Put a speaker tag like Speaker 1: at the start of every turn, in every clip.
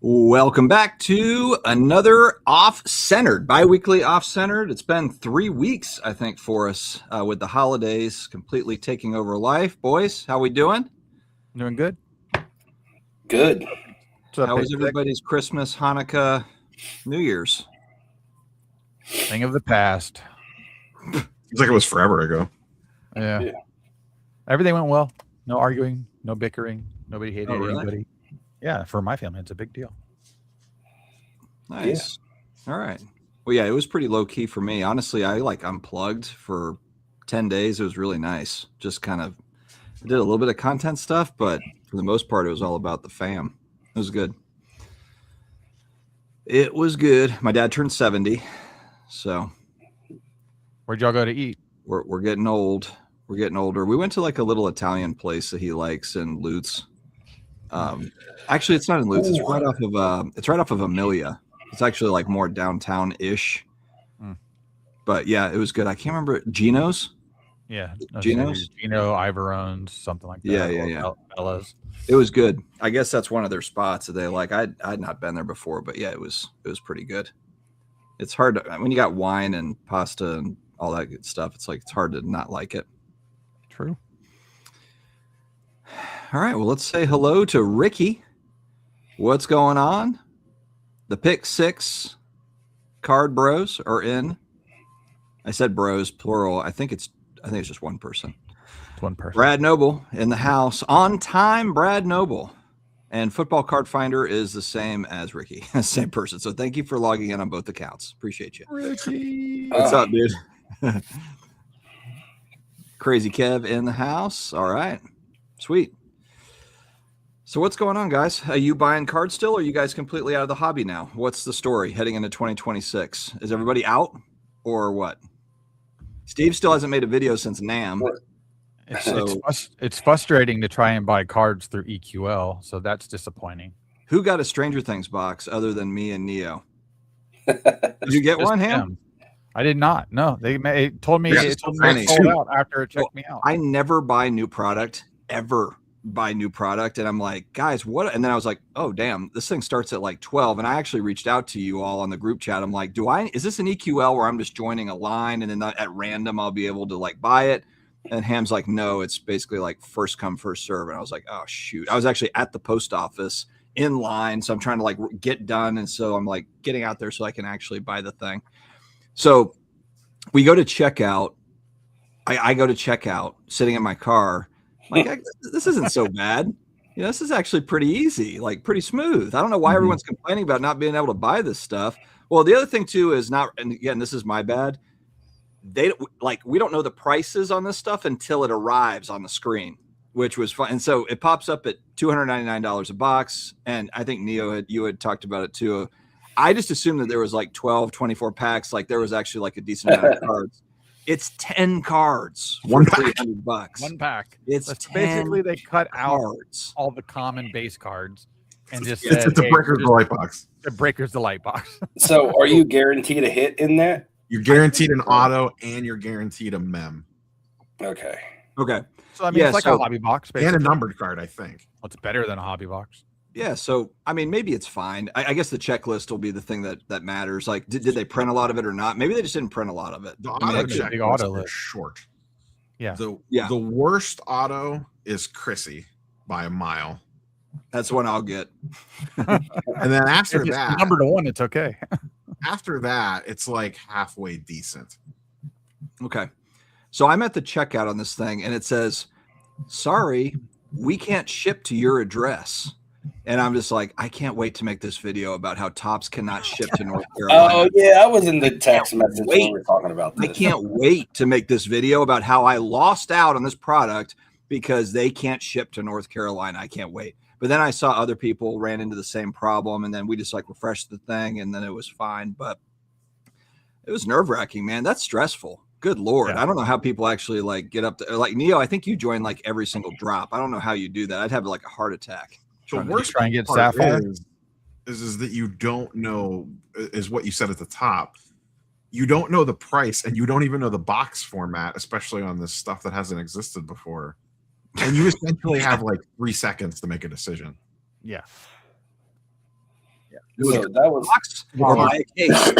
Speaker 1: Welcome back to another Off-Centered, bi-weekly Off-Centered. It's been 3 weeks, I think, for us with the holidays completely taking over life. Boys, how we doing?
Speaker 2: Doing good.
Speaker 3: Good.
Speaker 1: How was everybody's Christmas, Hanukkah, New Year's?
Speaker 2: Thing of the past.
Speaker 4: Seems like it was forever ago.
Speaker 2: Yeah. Everything went well. No arguing, no bickering. Nobody hated anybody. Yeah, for my family, it's a big deal.
Speaker 1: Nice. Yeah. All right. Well, yeah, it was pretty low key for me. Honestly, I unplugged for 10 days. It was really nice. Just kind of did a little bit of content stuff, but for the most part, it was all about the fam. It was good. It was good. My dad turned 70, so.
Speaker 2: Where'd y'all go to eat?
Speaker 1: We're getting old. We're getting older. We went to like a little Italian place that he likes in Lutz. Actually, it's not in Lutz. It's right off of Amelia. It's actually like more downtown-ish. But yeah, it was good. I can't remember Gino's.
Speaker 2: Yeah,
Speaker 1: Gino's,
Speaker 2: Gino, Ivarone's, something like that.
Speaker 1: Yeah.
Speaker 2: Ella's.
Speaker 1: It was good. I guess that's one of their spots that they like. I'd not been there before, but yeah, it was pretty good. It's hard to, when you got wine and pasta and all that good stuff. It's like it's hard to not like it.
Speaker 2: True.
Speaker 1: All right, well, let's say hello to Ricky. What's going on? The Pick Six Card Bros are in. I said bros, plural. I think it's just one person.
Speaker 2: It's one person.
Speaker 1: Brad Noble in the house. On time, Brad Noble. And Football Card Finder is the same as Ricky. Same person. So thank you for logging in on both accounts. Appreciate you.
Speaker 2: Ricky.
Speaker 1: What's up, dude? Crazy Kev in the house. All right. Sweet. So what's going on, guys? Are you buying cards still, or are you guys completely out of the hobby now? What's the story heading into 2026? Is everybody out, or what? Steve still hasn't made a video since NAM.
Speaker 2: It's frustrating to try and buy cards through EQL, so that's disappointing.
Speaker 1: Who got a Stranger Things box other than me and Neo? Did you get one, Ham?
Speaker 2: I did not. No, they told me it sold out after it checked me out.
Speaker 1: I never buy new product ever. Buy new product, and I'm like, guys, what? And then I was like, oh damn, this thing starts at like 12. And I actually reached out to you all on the group chat. I'm like, is this an EQL where I'm just joining a line and then at random I'll be able to like buy it? And Ham's like, no, it's basically like first come first serve. And I was like, oh shoot, I was actually at the post office in line, so I'm trying to like get done, and so I'm like getting out there so I can actually buy the thing. So we go to checkout. I go to checkout sitting in my car. Like, this isn't so bad. You know, this is actually pretty easy, like pretty smooth. I don't know why everyone's complaining about not being able to buy this stuff. Well, the other thing too is not, and again, this is my bad. We don't know the prices on this stuff until it arrives on the screen, which was fun. And so it pops up at $299 a box. And I think Neo you had talked about it too. I just assumed that there was like 12, 24 packs. Like there was actually like a decent amount of cards. It's 10 cards.
Speaker 4: One pack.
Speaker 1: $300.
Speaker 2: One pack.
Speaker 1: It's
Speaker 2: basically they cut
Speaker 1: cards.
Speaker 2: out all the common base cards and just
Speaker 4: it's a Breaker's Delight box.
Speaker 2: The Breaker's Delight box.
Speaker 3: So are you guaranteed a hit in that?
Speaker 4: You're guaranteed an auto and you're guaranteed a mem.
Speaker 3: Okay.
Speaker 2: So I mean, it's like a hobby box, basically.
Speaker 4: And a numbered card, I think.
Speaker 2: Well, it's better than a hobby box.
Speaker 1: Yeah, so I mean, maybe it's fine. I guess the checklist will be the thing that matters. Like, did they print a lot of it or not? Maybe they just didn't print a lot of it.
Speaker 4: The
Speaker 1: auto
Speaker 4: checklist is short.
Speaker 2: Yeah.
Speaker 4: The worst auto is Chrissy by a mile.
Speaker 1: That's one I'll get.
Speaker 4: And then after that,
Speaker 2: number to one, it's okay.
Speaker 4: After that, it's like halfway decent.
Speaker 1: Okay, so I'm at the checkout on this thing, and it says, "Sorry, we can't ship to your address." And I'm just like, I can't wait to make this video about how Topps cannot ship to North Carolina.
Speaker 3: Oh, yeah, I was in the text message when we were talking about this.
Speaker 1: I can't wait to make this video about how I lost out on this product because they can't ship to North Carolina. I can't wait. But then I saw other people ran into the same problem, and then we just like refreshed the thing, and then it was fine. But it was nerve-wracking, man. That's stressful. Good Lord.
Speaker 2: Yeah.
Speaker 1: I don't know how people actually like get up to like Neo. I think you join like every single drop. I don't know how you do that. I'd have like a heart attack.
Speaker 4: The worst
Speaker 2: try and get
Speaker 4: part
Speaker 2: Sapphire
Speaker 4: is that you don't know, is what you said at the top. You don't know the price, and you don't even know the box format, especially on this stuff that hasn't existed before. And you essentially have like 3 seconds to make a decision.
Speaker 2: Yeah.
Speaker 1: So
Speaker 3: that was
Speaker 1: box or buy a case.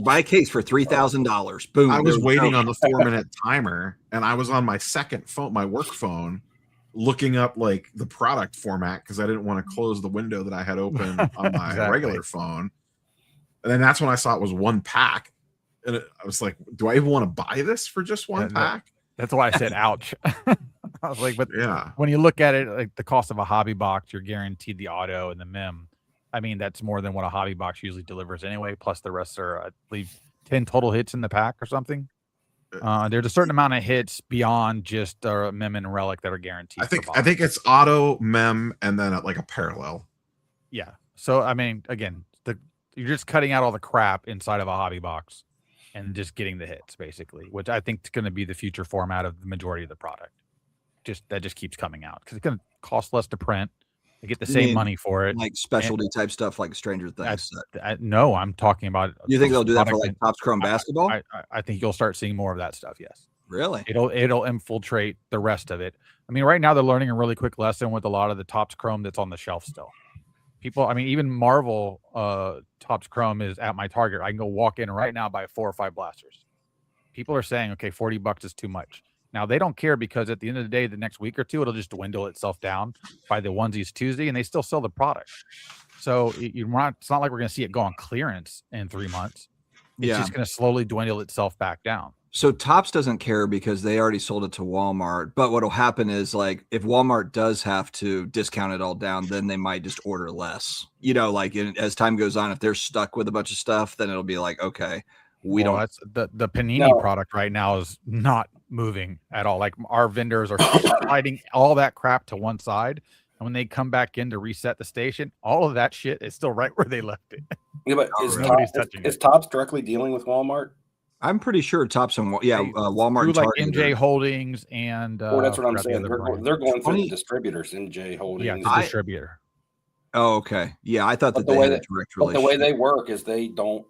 Speaker 1: Buy a case for $3,000. Boom.
Speaker 4: I was waiting on the 4-minute timer, and I was on my second phone, my work phone, looking up like the product format because I didn't want to close the window that I had open on my regular phone. And then that's when I saw it was 1 pack, and I was like, "Do I even want to buy this for just 1 pack?"
Speaker 2: That's why I said, "Ouch." I was like, "But
Speaker 4: yeah,
Speaker 2: when you look at it, like the cost of a hobby box, you're guaranteed the auto and the mem. I mean, that's more than what a hobby box usually delivers anyway. Plus, the rest are, I believe, 10 total hits in the pack or something. There's a certain amount of hits beyond just mem and relic that are guaranteed.
Speaker 4: I think it's auto, mem, and then like a parallel.
Speaker 2: Yeah. So I mean, again, you're just cutting out all the crap inside of a hobby box and just getting the hits, basically, which I think is going to be the future format of the majority of the product. That just keeps coming out because it's going to cost less to print. They get the same money for it,
Speaker 1: like specialty type stuff, like Stranger Things.
Speaker 2: No, I'm talking about.
Speaker 1: You think they'll do that for like Topps Chrome basketball?
Speaker 2: I think you'll start seeing more of that stuff. Yes.
Speaker 1: Really?
Speaker 2: It'll infiltrate the rest of it. I mean, right now they're learning a really quick lesson with a lot of the Topps Chrome that's on the shelf still. People, I mean, even Marvel Topps Chrome is at my Target. I can go walk in right now, buy 4 or 5 blasters. People are saying, okay, $40 is too much. Now, they don't care because at the end of the day, the next week or two, it'll just dwindle itself down by the onesies Tuesday, and they still sell the product. So it's not like we're going to see it go on clearance in 3 months. It's just going to slowly dwindle itself back down.
Speaker 1: So Topps doesn't care because they already sold it to Walmart. But what'll happen is like if Walmart does have to discount it all down, then they might just order less. You know, like as time goes on, if they're stuck with a bunch of stuff, then it'll be like, okay,
Speaker 2: that's the Panini product right now is not moving at all. Like our vendors are sliding all that crap to one side, and when they come back in to reset the station, all of that shit is still right where they left it.
Speaker 3: Yeah, but is Topps directly dealing with Walmart?
Speaker 1: I'm pretty sure Topps and Walmart
Speaker 2: through like MJ Holdings and
Speaker 3: that's what I'm saying. They're going through the distributors, MJ Holdings.
Speaker 2: Yeah, the distributor.
Speaker 1: Oh, okay. Yeah, I thought that they had a direct relationship.
Speaker 3: The way they work is they don't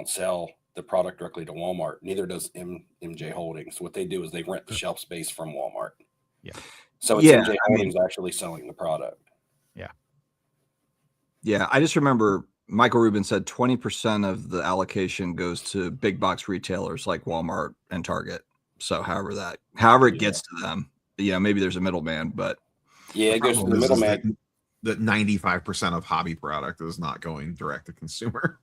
Speaker 3: sell the product directly to Walmart. Neither does MJ Holdings. What they do is they rent the shelf space from Walmart.
Speaker 2: Yeah.
Speaker 3: So it's MJ Holdings actually selling the product.
Speaker 2: Yeah.
Speaker 1: Yeah, I just remember Michael Rubin said 20% of the allocation goes to big box retailers like Walmart and Target. So however it gets to them, maybe there's a middleman, but
Speaker 3: yeah, it goes to the middleman.
Speaker 4: That 95% of hobby product is not going direct to consumer.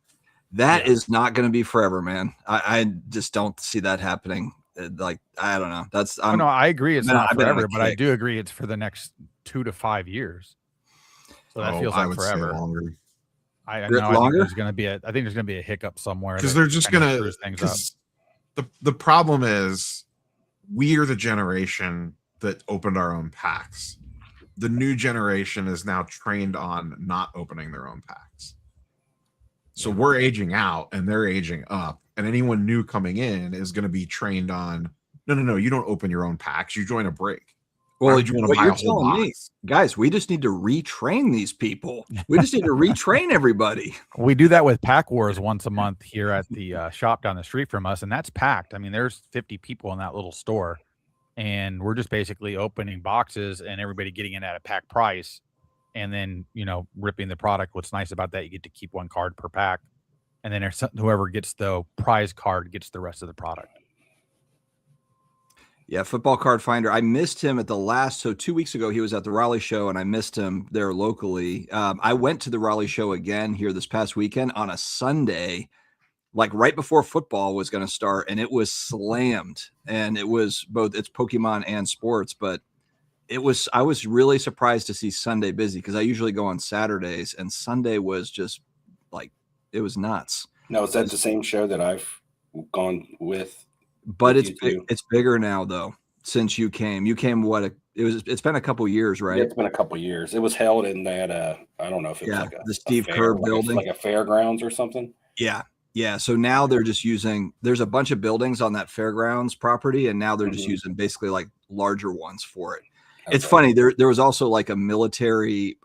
Speaker 1: That is not going to be forever, man. I just don't see that happening. Like, I don't know.
Speaker 2: No, I agree. It's not forever, but I do agree it's for the next 2 to 5 years. So that feels like forever.
Speaker 4: Longer.
Speaker 2: I think there's going to be a hiccup somewhere
Speaker 4: because they're just going to. The problem is we are the generation that opened our own packs. The new generation is now trained on not opening their own packs. So we're aging out and they're aging up, and anyone new coming in is going to be trained on no, you don't open your own packs. You join a break.
Speaker 1: Well, what you're telling me, guys, we just need to retrain these people. We just need to retrain everybody.
Speaker 2: We do that with Pack Wars once a month here at the shop down the street from us, and that's packed. I mean, there's 50 people in that little store, and we're just basically opening boxes and everybody getting in at a pack price, and then ripping the product. What's nice about that, you get to keep 1 card per pack, and then whoever gets the prize card gets the rest of the product.
Speaker 1: Yeah, Football Card Finder. I missed him at so 2 weeks ago, he was at the Raleigh show, and I missed him there locally. I went to the Raleigh show again here this past weekend on a Sunday, like right before football was going to start, and it was slammed. And it was it's Pokemon and sports, but I was really surprised to see Sunday busy because I usually go on Saturdays, and Sunday was just like, it was nuts.
Speaker 3: No, is that the same show that I've gone with?
Speaker 1: But it's bigger now though. Since you came it's been a couple years, right?
Speaker 3: Yeah, it's been a couple years. It was held in that I don't know if it was like
Speaker 1: the Steve Kerr building,
Speaker 3: like a fairgrounds or something.
Speaker 1: Yeah, Yeah, so now they're just using. There's a bunch of buildings on that fairgrounds property, and now they're just using basically like larger ones for it. It's funny. There was also like a military.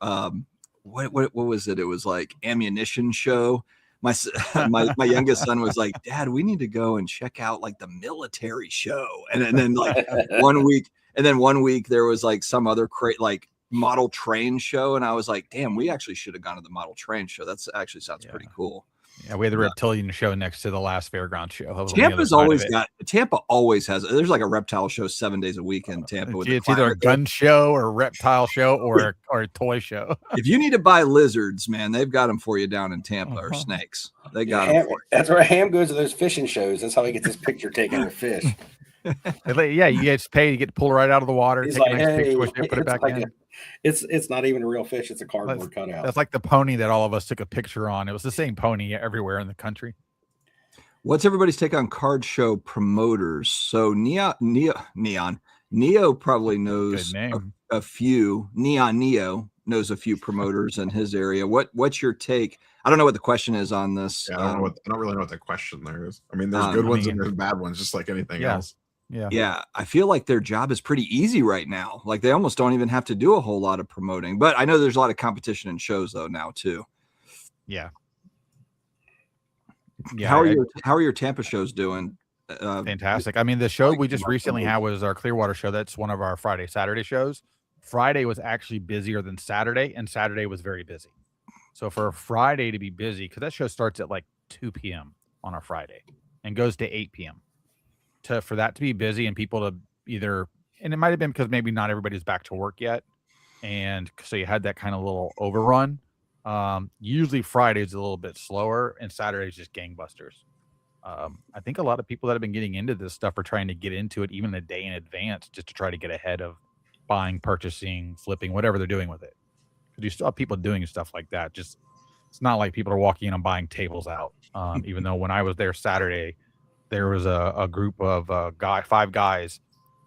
Speaker 1: What was it? It was like ammunition show. My youngest son was like, Dad, we need to go and check out like the military show. And then like 1 week, and then 1 week there was like some other like model train show. And I was like, damn, we actually should have gone to the model train show. That's actually sounds pretty cool.
Speaker 2: Yeah, we had the reptilian show next to the last fairground show.
Speaker 1: Tampa's always got. Tampa always has. There's like a reptile show 7 days a week in Tampa.
Speaker 2: It's either a gun show or a reptile show or a toy show.
Speaker 1: If you need to buy lizards, man, they've got them for you down in Tampa, or snakes. They got them.
Speaker 3: That's where Ham goes to those fishing shows. That's how he gets his picture taken with fish.
Speaker 2: Yeah, you get paid. You get to pull it right out of the water.
Speaker 3: He's
Speaker 2: take
Speaker 3: like,
Speaker 2: a nice
Speaker 3: hey,
Speaker 2: picture with it, put it back in.
Speaker 3: It's not even a real fish. It's a cardboard cutout.
Speaker 2: That's like the pony that all of us took a picture on. It was the same pony everywhere in the country.
Speaker 1: What's everybody's take on card show promoters? So Neo probably knows a few. Neo knows a few promoters in his area. What's your take? I don't know what the question is on this.
Speaker 4: Yeah, I don't really know what the question there is. I mean, there's good ones and there's bad ones, just like anything else.
Speaker 1: Yeah. I feel like their job is pretty easy right now. Like they almost don't even have to do a whole lot of promoting. But I know there's a lot of competition in shows though now too.
Speaker 2: Yeah.
Speaker 1: How are your Tampa shows doing?
Speaker 2: Fantastic. I mean, the show we just recently had was our Clearwater show. That's one of our Friday, Saturday shows. Friday was actually busier than Saturday, and Saturday was very busy. So for a Friday to be busy, because that show starts at like 2 p.m. on a Friday and goes to 8 p.m. For that to be busy and people to either, and it might have been because maybe not everybody's back to work yet, and so you had that kind of little overrun. Usually Friday's a little bit slower, and Saturday's just gangbusters. I think a lot of people that have been getting into this stuff are trying to get into it even a day in advance just to try to get ahead of buying, purchasing, flipping, whatever they're doing with it. Because you still have people doing stuff like that. Just it's not like people are walking in and buying tables out. Even though when I was there Saturday, there was a group of 5 guys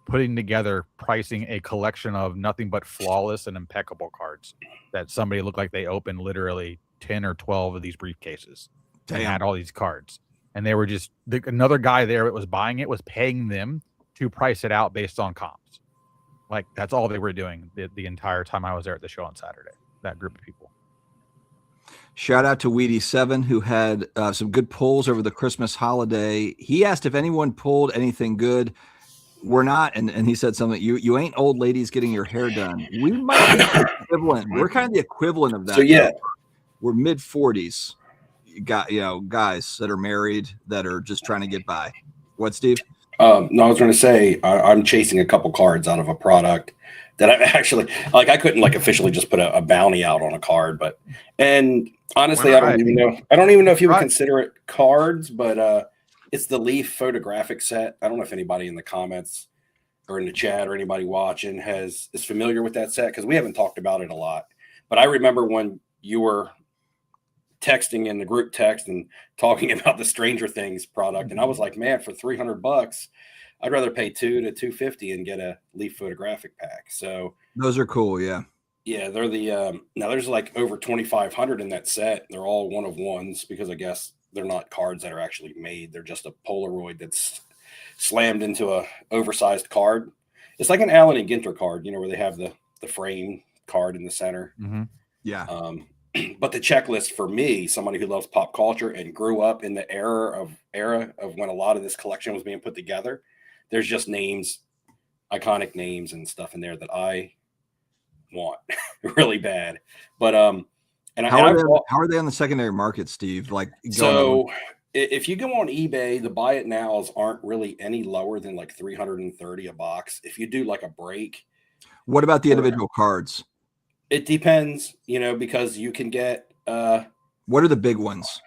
Speaker 2: putting together pricing a collection of nothing but flawless and impeccable cards that somebody looked like they opened literally 10 or 12 of these briefcases and had all these cards. And they were just another guy there that was buying it was paying them to price it out based on comps. Like that's all they were doing the entire time I was there at the show on Saturday. That group of people.
Speaker 1: Shout out to Weedy7 who had some good pulls over the Christmas holiday. He asked if anyone pulled anything good. We're not, and he said something. You ain't old ladies getting your hair done. We might be the equivalent. We're kind of the equivalent of that.
Speaker 3: So yeah,
Speaker 1: we're mid 40s. Got guys that are married that are just trying to get by. What, Steve?
Speaker 3: No, I was going to say I'm chasing a couple cards out of a product that I actually like. I couldn't officially just put a bounty out on a card, and honestly, I don't even know if you would consider it cards, but it's the Leaf photographic set. I don't know if anybody in the comments or in the chat or anybody watching is familiar with that set because we haven't talked about it a lot. But I remember when you were texting in the group text and talking about the Stranger Things product, and I was like, man, for $300, I'd rather pay $200 to $250 and get a Leaf photographic pack. So
Speaker 1: those are cool, yeah.
Speaker 3: They're the now there's like over 2,500 in that set. They're all one of ones because I guess they're not cards that are actually made. They're just a Polaroid that's slammed into a oversized card. It's like an Allen and Ginter card, where they have the frame card in the center.
Speaker 2: Mm-hmm.
Speaker 1: Yeah.
Speaker 3: But the checklist for me, somebody who loves pop culture and grew up in the era of when a lot of this collection was being put together, there's just names, iconic names and stuff in there that I want really bad. But
Speaker 1: how are they on the secondary market, Steve?
Speaker 3: If you go on eBay, the buy it nows aren't really any lower than like $330 a box. If you do like a break,
Speaker 1: what about the individual cards?
Speaker 3: It depends, because you can get.
Speaker 1: What are the big ones?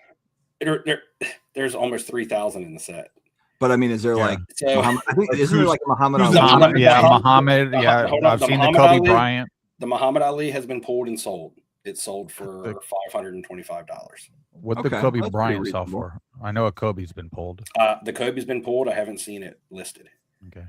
Speaker 3: There's almost 3,000 in the set.
Speaker 1: But I mean, is there isn't there like a Muhammad Ali?
Speaker 2: Muhammad. Yeah, I've seen the Kobe Bryant.
Speaker 3: The Muhammad Ali has been pulled and sold. It's sold for $525.
Speaker 2: What did Kobe Bryant sell for? I know a Kobe's been pulled.
Speaker 3: The Kobe's been pulled. I haven't seen it listed.
Speaker 2: Okay.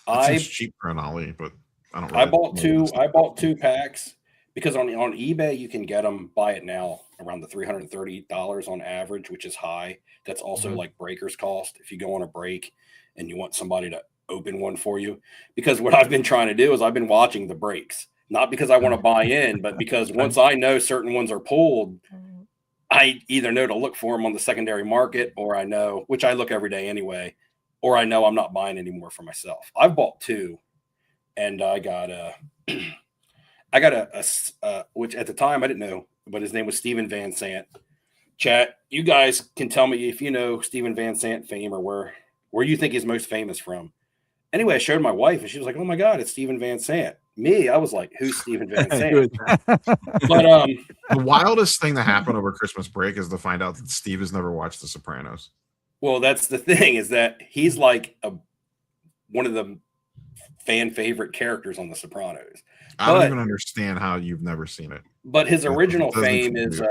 Speaker 4: It's cheap for an Ali, but I don't.
Speaker 3: I bought two packs because on eBay you can get them, buy it now around the $330 on average, which is high. That's also like breaker's cost if you go on a break and you want somebody to open one for you. Because what I've been trying to do is I've been watching the breaks, not because I want to buy in, but because once I know certain ones are pulled, I either know to look for them on the secondary market, or I know, which I look every day anyway, or I know I'm not buying anymore for myself. I've bought 2, and I got a which at the time I didn't know, but his name was Steven Van Sant. Chat, you guys can tell me if you know Steven Van Sant fame, or where you think he's most famous from. Anyway, I showed my wife, and she was like, "Oh my God, it's Steven Van Sant." Me, I was like, "Who's Steven Van Sant?" But
Speaker 4: the wildest thing that happened over Christmas break is to find out that Steve has never watched The Sopranos.
Speaker 3: Well, that's the thing, is that he's like one of the fan favorite characters on The Sopranos.
Speaker 4: I don't even understand how you've never seen it.
Speaker 3: But his original fame is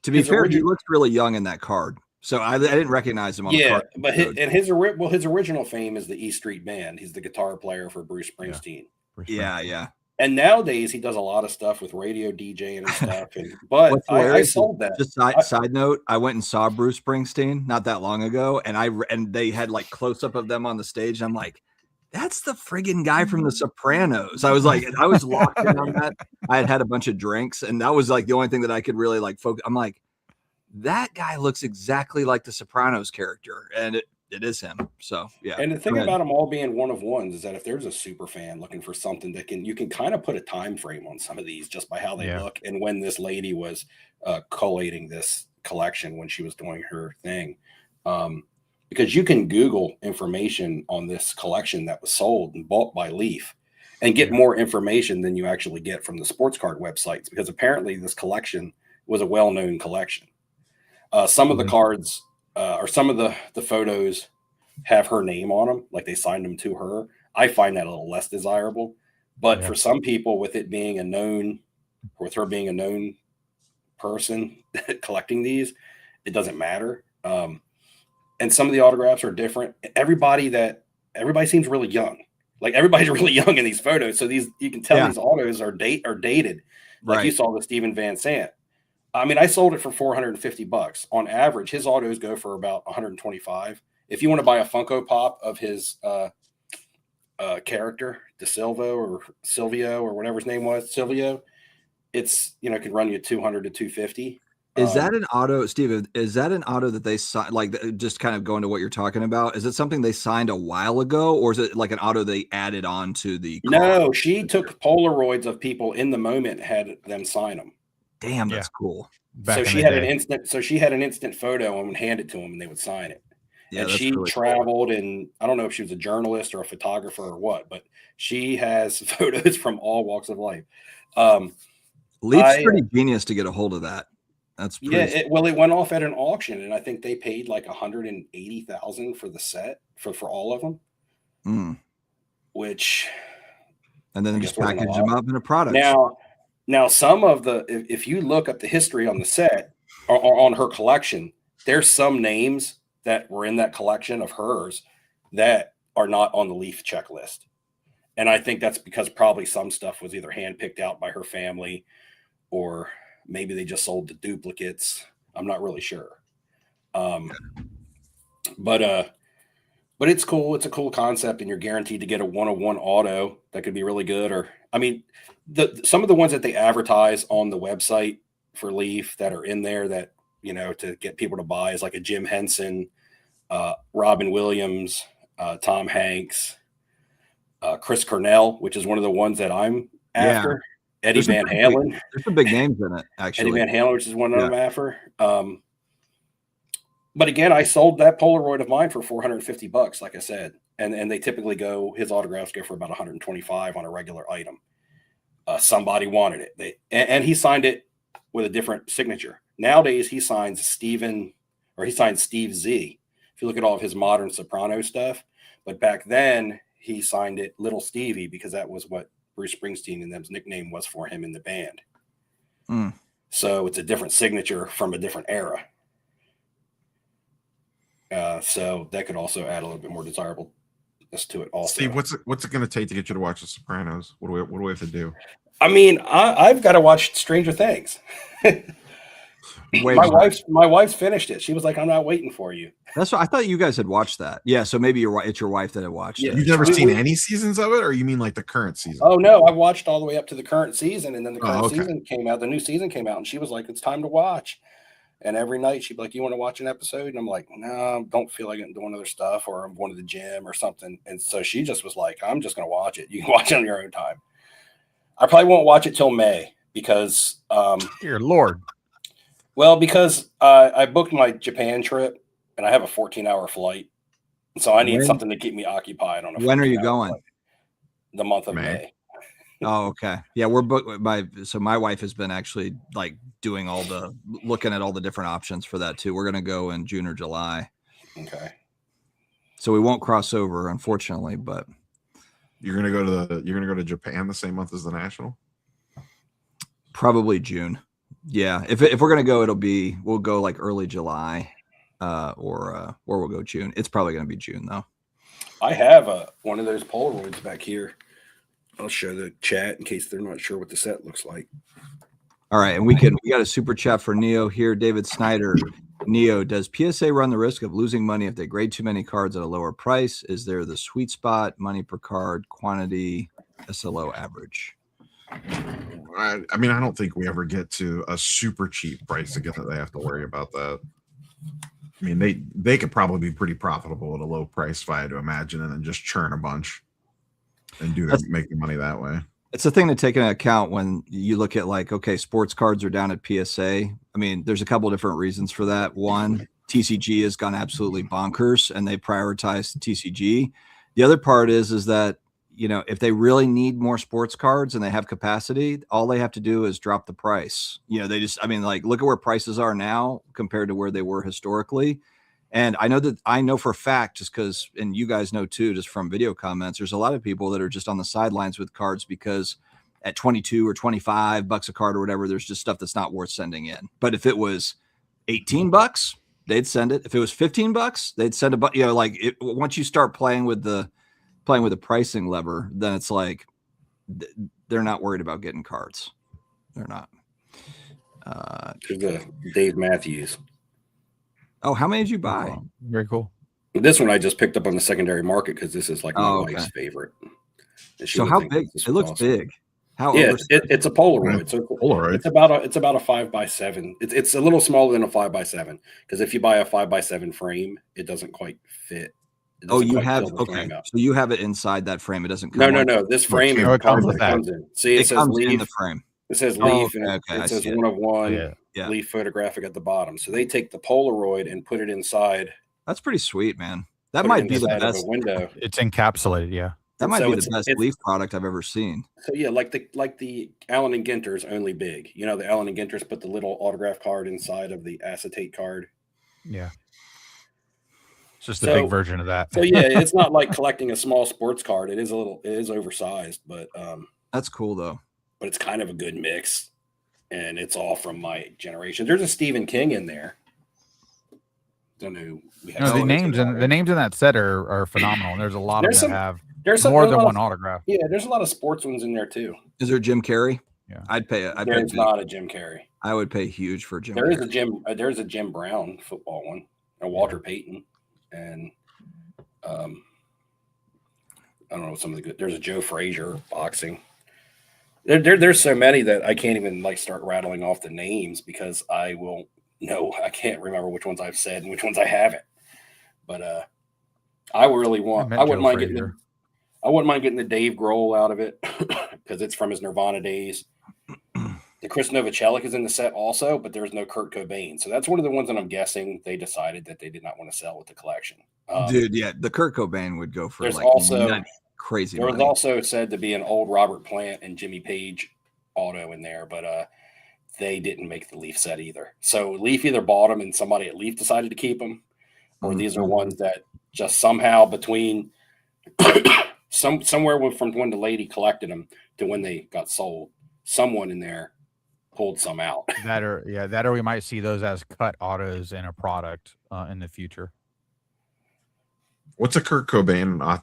Speaker 1: To be fair, he looks really young in that card, so I didn't recognize him on the card.
Speaker 3: But his original fame is the E Street Band. He's the guitar player for Bruce Springsteen.
Speaker 1: Yeah.
Speaker 3: And nowadays he does a lot of stuff with radio DJing and stuff. But I sold that.
Speaker 1: Just side note, I went and saw Bruce Springsteen not that long ago, and they had like close up of them on the stage. And I'm like, that's the friggin' guy from The Sopranos. I was like, I was locked in on that. I had a bunch of drinks, and that was like the only thing that I could really like focus. I'm like, that guy looks exactly like the Sopranos character, and it is him. So yeah.
Speaker 3: And the thing about them all being one of ones is that if there's a super fan looking for something that you can kind of put a time frame on some of these just by how they look. And when this lady was collating this collection, when she was doing her thing, because you can Google information on this collection that was sold and bought by Leaf and get more information than you actually get from the sports card websites, because apparently this collection was a well-known collection. Some of the cards or some of the photos have her name on them, like they signed them to her. I find that a little less desirable, but for some people, with her being a known person collecting these, it doesn't matter. And some of the autographs are different. Everybody seems really young. Like everybody's really young in these photos. So you can tell these autos are dated. Like you saw the Steven Van Sant. I mean, I sold it for $450 on average. His autos go for about $125. If you want to buy a Funko Pop of his character, DeSilvo or Silvio or whatever his name was, Silvio, it's can run you $200 to $250.
Speaker 1: Is that an auto, Steve? Is that an auto that they signed? Like, just kind of going to what you're talking about, is it something they signed a while ago, or is it like an auto they added on to the card?
Speaker 3: No, she took Polaroids of people in the moment, had them sign them.
Speaker 1: Damn, that's cool.
Speaker 3: So she had an instant photo and would hand it to them, and they would sign it. Yeah, and she really traveled, and I don't know if she was a journalist or a photographer or what, but she has photos from all walks of life.
Speaker 1: Leaf's pretty genius to get a hold of that. That's pretty
Speaker 3: it went off at an auction, and I think they paid like $180,000 for the set for all of them. Which,
Speaker 1: and then just package them up in a product.
Speaker 3: Now some of if you look up the history on the set or on her collection, there's some names that were in that collection of hers that are not on the Leaf checklist, and I think that's because probably some stuff was either handpicked out by her family, or maybe they just sold the duplicates. I'm not really sure. But it's cool. It's a cool concept, and you're guaranteed to get a 101 auto that could be really good. Or, I mean, some of the ones that they advertise on the website for Leaf that are in there that, to get people to buy is like a Jim Henson, Robin Williams, Tom Hanks, Chris Cornell, which is one of the ones that I'm after. Eddie Van Halen.
Speaker 1: There's some big names in it, actually.
Speaker 3: Eddie Van Halen, which is one I'm after. But again, I sold that Polaroid of mine for $450, like I said. And they typically his autographs go for about $125 on a regular item. Somebody wanted it. And he signed it with a different signature. Nowadays, he signs Steve Z. If you look at all of his modern Soprano stuff. But back then, he signed it Little Stevie, because that was what Bruce Springsteen and them's nickname was for him in the band. So it's a different signature from a different era. So that could also add a little bit more desirableness to it also.
Speaker 4: Steve, what's it going to take to get you to watch The Sopranos? What do we have to do?
Speaker 3: I mean, I've got to watch Stranger Things.
Speaker 1: Wait,
Speaker 3: my wife's finished it. She was like, "I'm not waiting for you."
Speaker 1: that's what I thought you guys had watched that. Yeah, so maybe it's your wife that had watched it.
Speaker 4: You've never seen any seasons of it, or you mean like the current season?
Speaker 3: Oh no, I watched all the way up to the current season, and then the current
Speaker 4: okay.
Speaker 3: season came out. The new season came out, and she was like, "It's time to watch." And every night she'd be like, "You want to watch an episode?" And I'm like, "No, don't feel like it, doing other stuff, or I'm going to the gym or something." And so she just was like, "I'm just going to watch it. You can watch it on your own time." I probably won't watch it till May because,
Speaker 2: dear Lord.
Speaker 3: Well, because I booked my Japan trip, and I have a 14-hour flight, so I need something to keep me occupied on a.
Speaker 1: When are you going?
Speaker 3: Flight. The month of May.
Speaker 1: Oh, okay. Yeah, we're booked. My wife has been actually like looking at all the different options for that too. We're gonna go in June or July.
Speaker 3: Okay.
Speaker 1: So we won't cross over, unfortunately, but
Speaker 4: you're gonna go to Japan the same month as the National.
Speaker 1: Probably June. Yeah, if we're gonna go, we'll go like early July, or we'll go June. It's probably gonna be June though.
Speaker 3: I have one of those Polaroids back here. I'll show the chat in case they're not sure what the set looks like.
Speaker 1: All right, and we got a super chat for Neo here. David Snyder. Neo, does PSA run the risk of losing money if they grade too many cards at a lower price? Is there the sweet spot, money per card, quantity, SLO average?
Speaker 4: I mean, I don't think we ever get to a super cheap price again that they have to worry about that. I mean, they could probably be pretty profitable at a low price, if I had to imagine, and then just churn a bunch and make the money that way.
Speaker 1: It's a thing to take into account when you look at like, okay, sports cards are down at PSA. I mean, there's a couple of different reasons for that. One, TCG has gone absolutely bonkers and they prioritize TCG. The other part is that, you know, if they really need more sports cards and they have capacity, all they have to do is drop the price. You know, like, look at where prices are now compared to where they were historically. And I know for a fact, just because, and you guys know too, just from video comments, there's a lot of people that are just on the sidelines with cards because at 22 or 25 bucks a card or whatever, there's just stuff that's not worth sending in. But if it was 18 bucks, they'd send it. If it was 15 bucks, they'd send once you start playing with the pricing lever, then it's like, they're not worried about getting cards. They're not.
Speaker 3: There's the Dave Matthews.
Speaker 1: Oh, how many did you buy?
Speaker 2: Very cool.
Speaker 3: This one I just picked up on the secondary market because this is like my wife's favorite.
Speaker 1: So how big? It looks big. How?
Speaker 3: Yeah, it's a Polaroid. So
Speaker 4: Polaroid.
Speaker 3: It's about a 5x7. It's a little smaller than a 5x7 because if you buy a 5x7 frame, it doesn't quite fit.
Speaker 1: You have So you have it inside that frame. It doesn't come.
Speaker 3: No. This frame
Speaker 2: comes with that.
Speaker 3: See, it says
Speaker 1: comes
Speaker 3: Leaf
Speaker 1: in the frame.
Speaker 3: It says Leaf, and it says 1 of 1.
Speaker 1: Yeah.
Speaker 3: Leaf photographic at the bottom. So they take the Polaroid and put it inside.
Speaker 1: That's pretty sweet, man. That might be the best
Speaker 3: window.
Speaker 2: It's encapsulated, yeah.
Speaker 1: That might be the best Leaf product I've ever seen.
Speaker 3: So yeah, like the Allen and Ginter's only big. You know, the Allen and Ginter's put the little autograph card inside of the acetate card.
Speaker 2: Yeah. It's just a big version of that.
Speaker 3: So yeah, it's not like collecting a small sports card. It is oversized, but
Speaker 1: that's cool though.
Speaker 3: But it's kind of a good mix. And it's all from my generation. There's a Stephen King in there. Don't know.
Speaker 2: The names in that set are phenomenal. And there's a lot of them that have more than one autograph.
Speaker 3: Yeah, there's a lot of sports ones in there too.
Speaker 1: Is there Jim Carrey?
Speaker 2: Yeah,
Speaker 3: There's not a Jim Carrey.
Speaker 1: I would pay huge for Jim.
Speaker 3: There's a Jim Brown football one, a Walter Payton, and I don't know some of the good. There's a Joe Frazier boxing. There's so many that I can't even like start rattling off the names because I can't remember which ones I've said and which ones I haven't. But I wouldn't mind getting the Dave Grohl out of it because it's from his Nirvana days. The Chris Novoselic is in the set also, but there's no Kurt Cobain. So that's one of the ones that I'm guessing they decided that they did not want to sell with the collection.
Speaker 1: Dude, yeah, the Kurt Cobain would go for crazy.
Speaker 3: There was also said to be an old Robert Plant and Jimmy Page auto in there, but they didn't make the Leaf set either. So Leaf either bought them and somebody at Leaf decided to keep them, or these are ones that just somehow between somewhere from when the lady collected them to when they got sold, someone in there pulled some out.
Speaker 2: That or we might see those as cut autos in a product in the future.
Speaker 4: What's a Kurt Cobain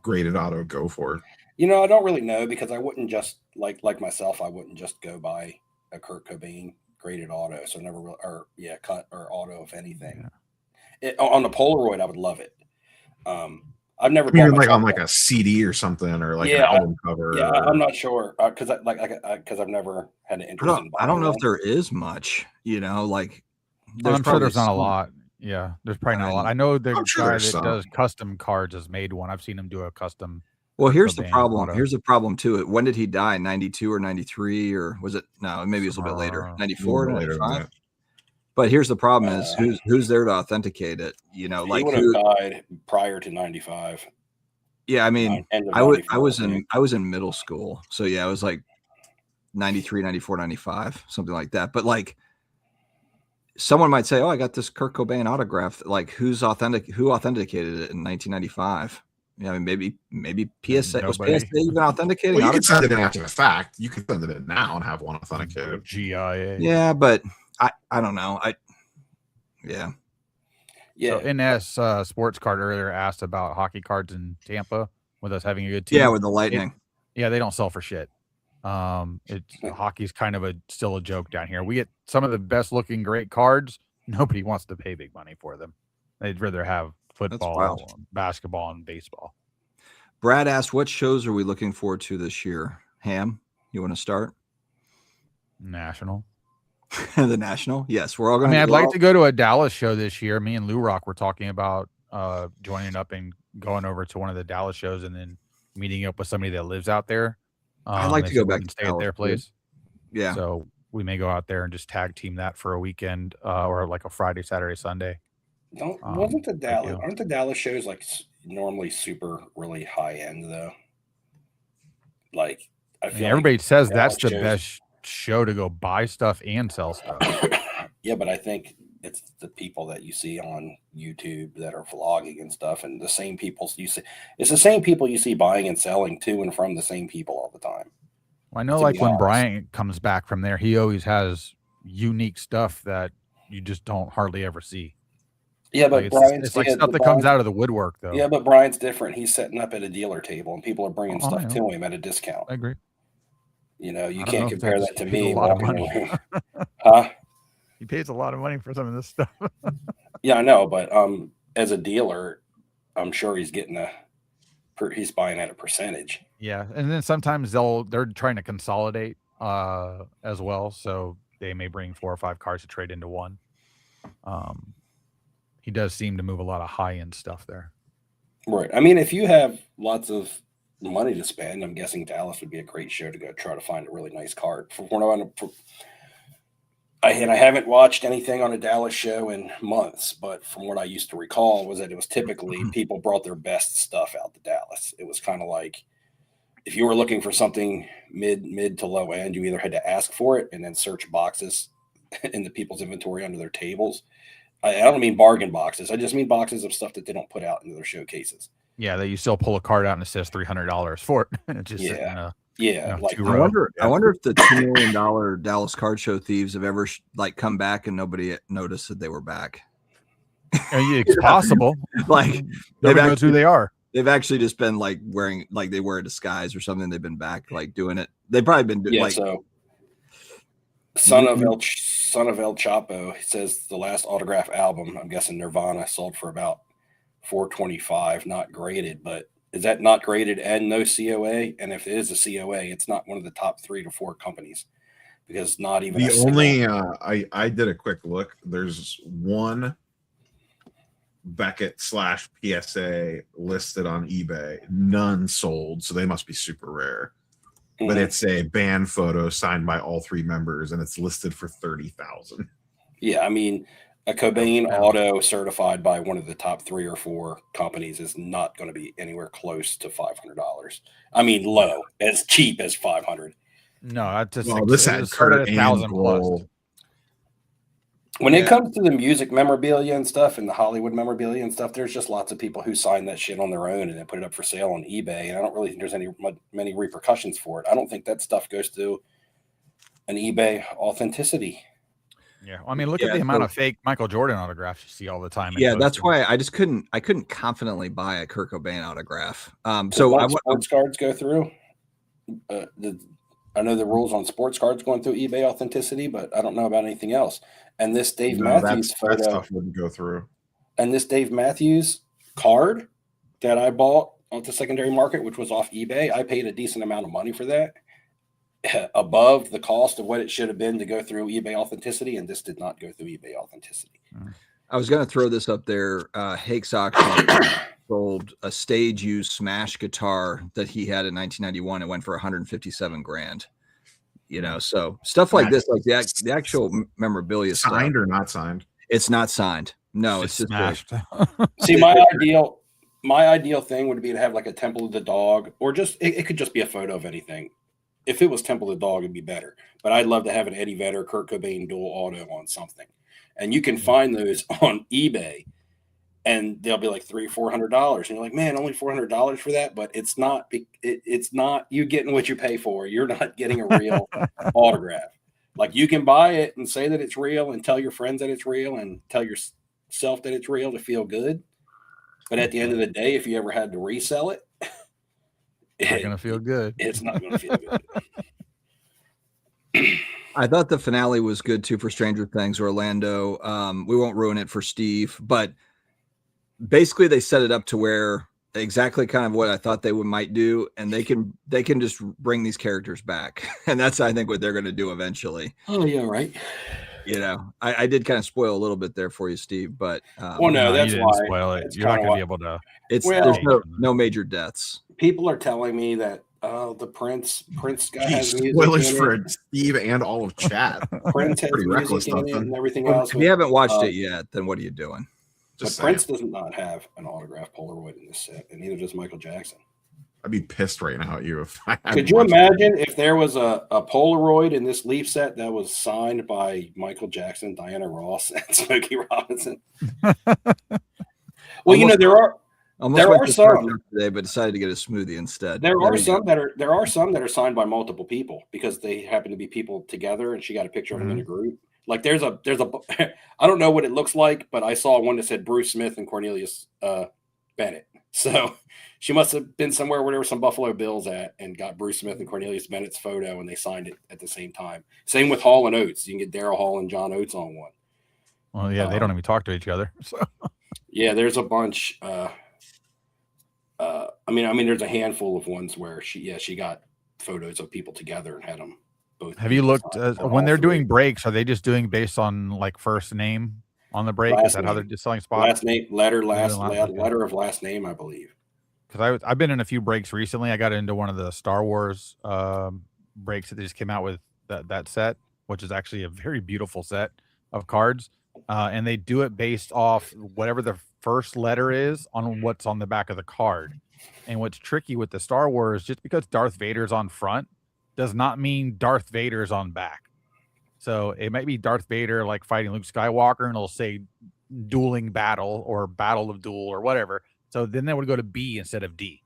Speaker 4: graded auto go for?
Speaker 3: You know, I don't really know because I wouldn't just like myself, I wouldn't just go buy a Kurt Cobain graded auto. So never really, cut or auto if anything. On the Polaroid, I would love it. I've never
Speaker 4: Even
Speaker 3: bought
Speaker 4: like on
Speaker 3: myself
Speaker 4: like a CD or something, or like an
Speaker 3: Yeah,
Speaker 4: album cover.
Speaker 3: Yeah, I'm not sure because I've never had an interest in
Speaker 1: I
Speaker 3: buying
Speaker 1: don't know if
Speaker 3: one.
Speaker 1: there is much, like
Speaker 2: I'm sure there's not a
Speaker 1: some.
Speaker 2: lot. Yeah, there's probably not a lot. I know the
Speaker 4: I'm sure
Speaker 2: guy
Speaker 4: there's
Speaker 2: that
Speaker 4: some.
Speaker 2: does custom cards has made one. I've seen him do a custom.
Speaker 1: Well, here's the
Speaker 2: Cobain
Speaker 1: problem.
Speaker 2: auto.
Speaker 1: Here's the problem too. When did he die? 92 or 93, or was it? No, maybe it was a little bit later. 94, 95. But here's the problem: is who's there to authenticate it?
Speaker 3: He
Speaker 1: like
Speaker 3: would have died prior to 95.
Speaker 1: Yeah, I mean, I was in middle school, so yeah, it was like 93, 94, 95, something like that. But like, someone might say, "Oh, I got this Kurt Cobain autograph." Like, who authenticated it in 1995? Yeah, I mean, maybe PSA was PSA even authenticating.
Speaker 4: Well, you could send it in after the fact. You could send it in now and have one authenticated.
Speaker 2: GIA.
Speaker 1: Yeah, but I don't know. Yeah.
Speaker 2: So NS Sports Card earlier asked about hockey cards in Tampa with us having a good team.
Speaker 1: Yeah, with the Lightning.
Speaker 2: They don't sell for shit. Hockey's kind of still a joke down here. We get some of the best looking great cards. Nobody wants to pay big money for them. They'd rather have football, basketball, and baseball.
Speaker 1: Brad asked, "What shows are we looking forward to this year?" Ham, you want to start?
Speaker 2: National.
Speaker 1: The National? Yes, we're all going.
Speaker 2: I'd like to go to a Dallas show this year. Me and Lou Rock were talking about joining up and going over to one of the Dallas shows and then meeting up with somebody that lives out there.
Speaker 1: I'd like to go back
Speaker 2: and stay at their place.
Speaker 1: Yeah.
Speaker 2: So we may go out there and just tag team that for a weekend or like a Friday, Saturday, Sunday.
Speaker 3: Aren't the Dallas shows like normally super really high end though? Like I feel
Speaker 2: everybody says
Speaker 3: Dallas
Speaker 2: that's the best show to go buy stuff and sell stuff.
Speaker 3: Yeah, but I think it's the people that you see on YouTube that are vlogging and stuff, and the same people you see. It's the same people you see buying and selling to and from the same people all the time.
Speaker 2: Well, I know, like when Brian comes back from there, he always has unique stuff that you just don't hardly ever see.
Speaker 3: Yeah, but
Speaker 2: it's like stuff that comes out of the woodwork, though.
Speaker 3: Yeah, but Brian's different. He's setting up at a dealer table, and people are bringing stuff to him at a discount.
Speaker 2: I agree.
Speaker 3: You can't compare that to me.
Speaker 2: A lot of money.
Speaker 3: Huh?
Speaker 2: He pays a lot of money for some of this stuff.
Speaker 3: Yeah, I know, but as a dealer, I'm sure he's getting he's buying at a percentage.
Speaker 2: Yeah, and then sometimes they're trying to consolidate as well, so they may bring 4 or 5 cars to trade into one. He does seem to move a lot of high-end stuff there.
Speaker 3: Right. I mean, if you have lots of money to spend, I'm guessing Dallas would be a great show to go try to find a really nice card. I haven't watched anything on a Dallas show in months, but from what I used to recall was that it was typically people brought their best stuff out to Dallas. It was kind of like if you were looking for something mid to low end, you either had to ask for it and then search boxes in the people's inventory under their tables. I don't mean bargain boxes. I just mean boxes of stuff that they don't put out into their showcases.
Speaker 2: Yeah, that you still pull a card out and it says $300 for it. And it's just
Speaker 1: I wonder if the $2 million Dallas card show thieves have ever come back and nobody noticed that they were back.
Speaker 2: It's possible.
Speaker 1: Like
Speaker 2: nobody knows who they are.
Speaker 1: They've actually just been wearing they wear a disguise or something. They've been back doing it. They've probably been doing
Speaker 3: so. Son of El Chapo, he says the last autograph album, I'm guessing Nirvana, sold for about $425, not graded, but is that not graded and no COA? And if it is a COA, it's not one of the top 3 to 4 companies because not even
Speaker 4: I did a quick look. There's one Beckett / PSA listed on eBay, none sold, so they must be super rare. But it's a band photo signed by all 3 members, and it's listed for $30,000.
Speaker 3: Yeah, I mean, a Cobain auto certified by one of the top 3 or 4 companies is not going to be anywhere close to $500. I mean, low, as cheap as $500.
Speaker 2: No, that's just
Speaker 4: this had Kurt and
Speaker 2: 1,000 plus.
Speaker 3: When it comes to the music memorabilia and stuff and the Hollywood memorabilia and stuff, there's just lots of people who sign that shit on their own and then put it up for sale on eBay. And I don't really think there's many repercussions for it. I don't think that stuff goes to an eBay authenticity.
Speaker 2: Yeah. I mean, look at the amount of fake Michael Jordan autographs you see all the time.
Speaker 1: Yeah, that's why I just couldn't confidently buy a Kurt Cobain autograph.
Speaker 3: So sports cards go through I know the rules on sports cards going through eBay Authenticity, but I don't know about anything else. And this Dave Matthews
Speaker 4: that
Speaker 3: photo
Speaker 4: stuff wouldn't go through.
Speaker 3: And this Dave Matthews card that I bought off the secondary market, which was off eBay, I paid a decent amount of money for that, above the cost of what it should have been to go through eBay Authenticity, and this did not go through eBay Authenticity.
Speaker 1: I was going to throw this up there. Hake's Auction sold a stage used Smash guitar that he had in 1991. It went for 157 grand. You know, so stuff like this, like the actual memorabilia
Speaker 4: Signed
Speaker 1: stuff,
Speaker 4: or not signed?
Speaker 1: It's not signed. No, it's just
Speaker 2: smashed.
Speaker 3: See, my ideal thing would be to have like a Temple of the Dog, or just it could just be a photo of anything. If it was Temple of the Dog, it'd be better. But I'd love to have an Eddie Vedder, Kurt Cobain dual auto on something. And you can find those on eBay, and they'll be like $300-400, and you're like, man, only $400 for that. But it's not. It's not you getting what you pay for. You're not getting a real autograph. Like, you can buy it and say that it's real, and tell your friends that it's real, and tell yourself that it's real to feel good. But at the end of the day, if you ever had to resell it,
Speaker 2: it's not gonna feel good.
Speaker 3: It's not gonna feel good.
Speaker 1: I thought the finale was good too for Stranger Things Orlando. We won't ruin it for Steve, but basically they set it up to where exactly kind of what I thought they might do, and they can just bring these characters back, and that's I think what they're going to do eventually.
Speaker 3: Oh yeah, right.
Speaker 1: You know, I did kind of spoil a little bit there for you, Steve, but
Speaker 3: well, no, that's
Speaker 2: you
Speaker 3: why.
Speaker 2: Didn't spoil it. You're not going to be able to.
Speaker 1: There's no major deaths.
Speaker 3: People are telling me that the Prince guy has music
Speaker 4: spoilers
Speaker 3: in
Speaker 4: for
Speaker 3: it.
Speaker 4: Steve and all of chat.
Speaker 3: Prince has
Speaker 4: Pretty reckless
Speaker 3: music in it
Speaker 4: stuff,
Speaker 3: and everything else.
Speaker 1: If you haven't watched it yet, then what are you doing?
Speaker 3: But Prince does not have an autographed Polaroid in this set, and neither does Michael Jackson.
Speaker 4: I'd be pissed right now at you if I
Speaker 3: could you imagine if there was a Polaroid in this Leaf set that was signed by Michael Jackson, Diana Ross, and Smokey Robinson? Well, you know, there are some
Speaker 1: today, but decided to get a smoothie instead.
Speaker 3: There are some that are signed by multiple people because they happen to be people together, and she got a picture of them in a group. Like there's a I don't know what it looks like, but I saw one that said Bruce Smith and Cornelius Bennett. So she must have been somewhere where there were some Buffalo Bills at and got Bruce Smith and Cornelius Bennett's photo, and they signed it at the same time. Same with Hall and Oates. You can get Daryl Hall and John Oates on one.
Speaker 2: Well, yeah, they don't even talk to each other. So
Speaker 3: yeah, there's a bunch. I mean, there's a handful of ones where she got photos of people together and had them both.
Speaker 2: Have you looked when they're doing breaks? Are they just doing based on like first name on the break? Is that how they're just selling spots?
Speaker 3: Last name, letter of last name, I believe.
Speaker 2: Because I've been in a few breaks recently. I got into one of the Star Wars breaks that they just came out with that set, which is actually a very beautiful set of cards. And they do it based off whatever the first letter is on what's on the back of the card. And what's tricky with the Star Wars, just because Darth Vader's on front does not mean Darth Vader's on back. So it might be Darth Vader like fighting Luke Skywalker, and it'll say dueling battle or battle of duel or whatever. So then they would go to B instead of D.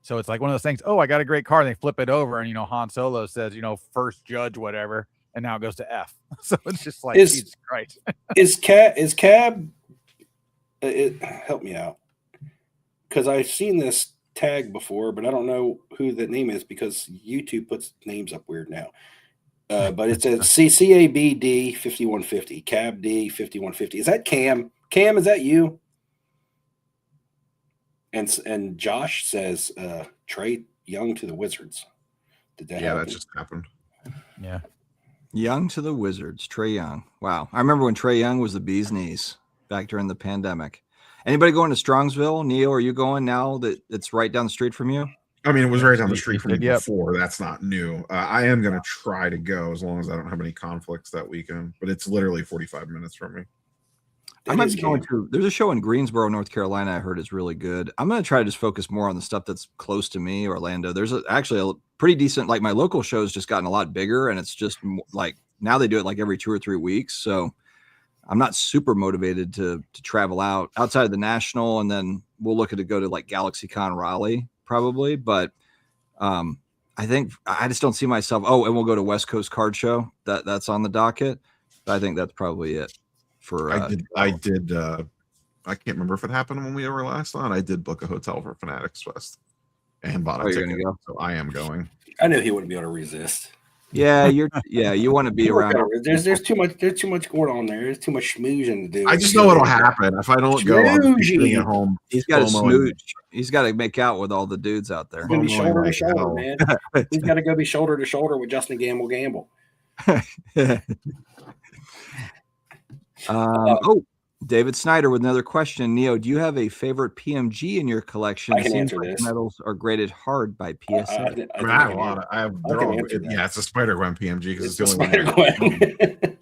Speaker 2: So it's like one of those things, oh, I got a great card. And they flip it over, and, Han Solo says, first judge, whatever. And now it goes to F. So it's just like, Jesus Christ.
Speaker 3: Is Cab, help me out. Because I've seen this tag before, but I don't know who the name is because YouTube puts names up weird now. But it says CCABD 5150, Cab D 5150. Is that Cam? Cam, is that you? And Josh says Trey Young to the Wizards. Did that happen?
Speaker 4: That just happened.
Speaker 2: Yeah.
Speaker 1: Young to the Wizards, Trey Young. Wow. I remember when Trey Young was the bee's knees back during the pandemic. Anybody going to Strongsville? Neo, are you going now that it's right down the street from you?
Speaker 4: I mean, it was right down the street from me before. That's not new. I am going to try to go as long as I don't have any conflicts that weekend, but it's literally 45 minutes from me.
Speaker 1: I might be going to. There's a show in Greensboro, North Carolina. I heard is really good. I'm going to try to just focus more on the stuff that's close to me. Orlando. There's actually a pretty decent. Like my local show's just gotten a lot bigger, and it's just like now they do it like every 2 or 3 weeks. So I'm not super motivated to travel outside of the national, and then we'll look at to go to like GalaxyCon Raleigh probably. But I think I just don't see myself. Oh, and we'll go to West Coast Card Show. That's on the docket. But I think that's probably it. For
Speaker 4: I did. I can't remember if it happened when we were last on. I did book a hotel for Fanatics Fest and bought a ticket. Go? So I am going.
Speaker 3: I knew he wouldn't be able to resist.
Speaker 1: Yeah, you want to be around.
Speaker 3: There's too much going on there. There's too much schmoozing to do.
Speaker 4: I just know what'll happen if I don't go. I'm sitting at home.
Speaker 1: He's got to smooch. He's got to make out with all the dudes out there.
Speaker 3: He's gonna be shoulder to shoulder, man. He's got to go be shoulder to shoulder with Justin Gamble.
Speaker 1: David Snyder with another question. Neo, do you have a favorite PMG in your collection?
Speaker 3: I can answer this.
Speaker 1: Medals are graded hard by PSA.
Speaker 4: I have a lot. It's a Spider-Gwen PMG because it's the only
Speaker 3: Spider-Gwen.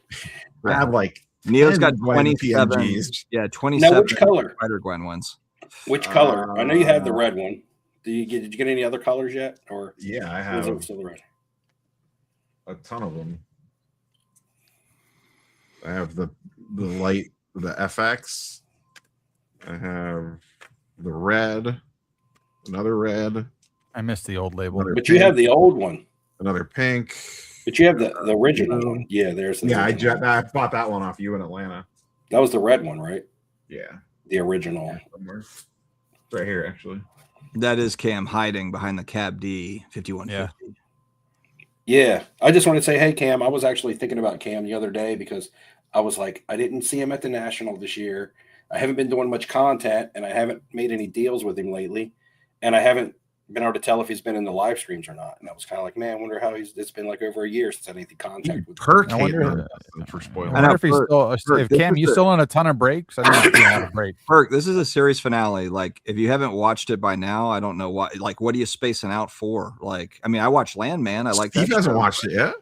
Speaker 4: I have like
Speaker 1: Neo's got 27 PMGs. Yeah, 27.
Speaker 3: Now, which color?
Speaker 1: Spider-Gwen ones.
Speaker 3: Which color? I know you have the red one. Did you get any other colors yet? Or
Speaker 4: yeah, I have
Speaker 3: still the red?
Speaker 4: A ton of them. I have the light, the FX. I have the red, another red.
Speaker 2: I missed the old label.
Speaker 3: But you have the old one.
Speaker 4: Another pink.
Speaker 3: But you have the original one. Yeah, there's.
Speaker 4: I bought that one off you in Atlanta.
Speaker 3: That was the red one, right?
Speaker 4: Yeah.
Speaker 3: The original.
Speaker 4: Somewhere. It's right here, actually.
Speaker 1: That is Cam hiding behind the Cab D 5150.
Speaker 3: Yeah. I just wanted to say, hey, Cam, I was actually thinking about Cam the other day because I was like, I didn't see him at the National this year. I haven't been doing much content, and I haven't made any deals with him lately. And I haven't been able to tell if he's been in the live streams or not. And I was kind of like, man, I wonder how it's been like over a year since I had any contact with him.
Speaker 2: I wonder if he's still, if Cam, you still on a ton of breaks? I think he's on a break.
Speaker 1: Perk, this is a series finale. Like, if you haven't watched it by now, I don't know why. Like, what are you spacing out for? Like, I mean, I watched Landman. I like that.
Speaker 4: Steve hasn't watched it yet.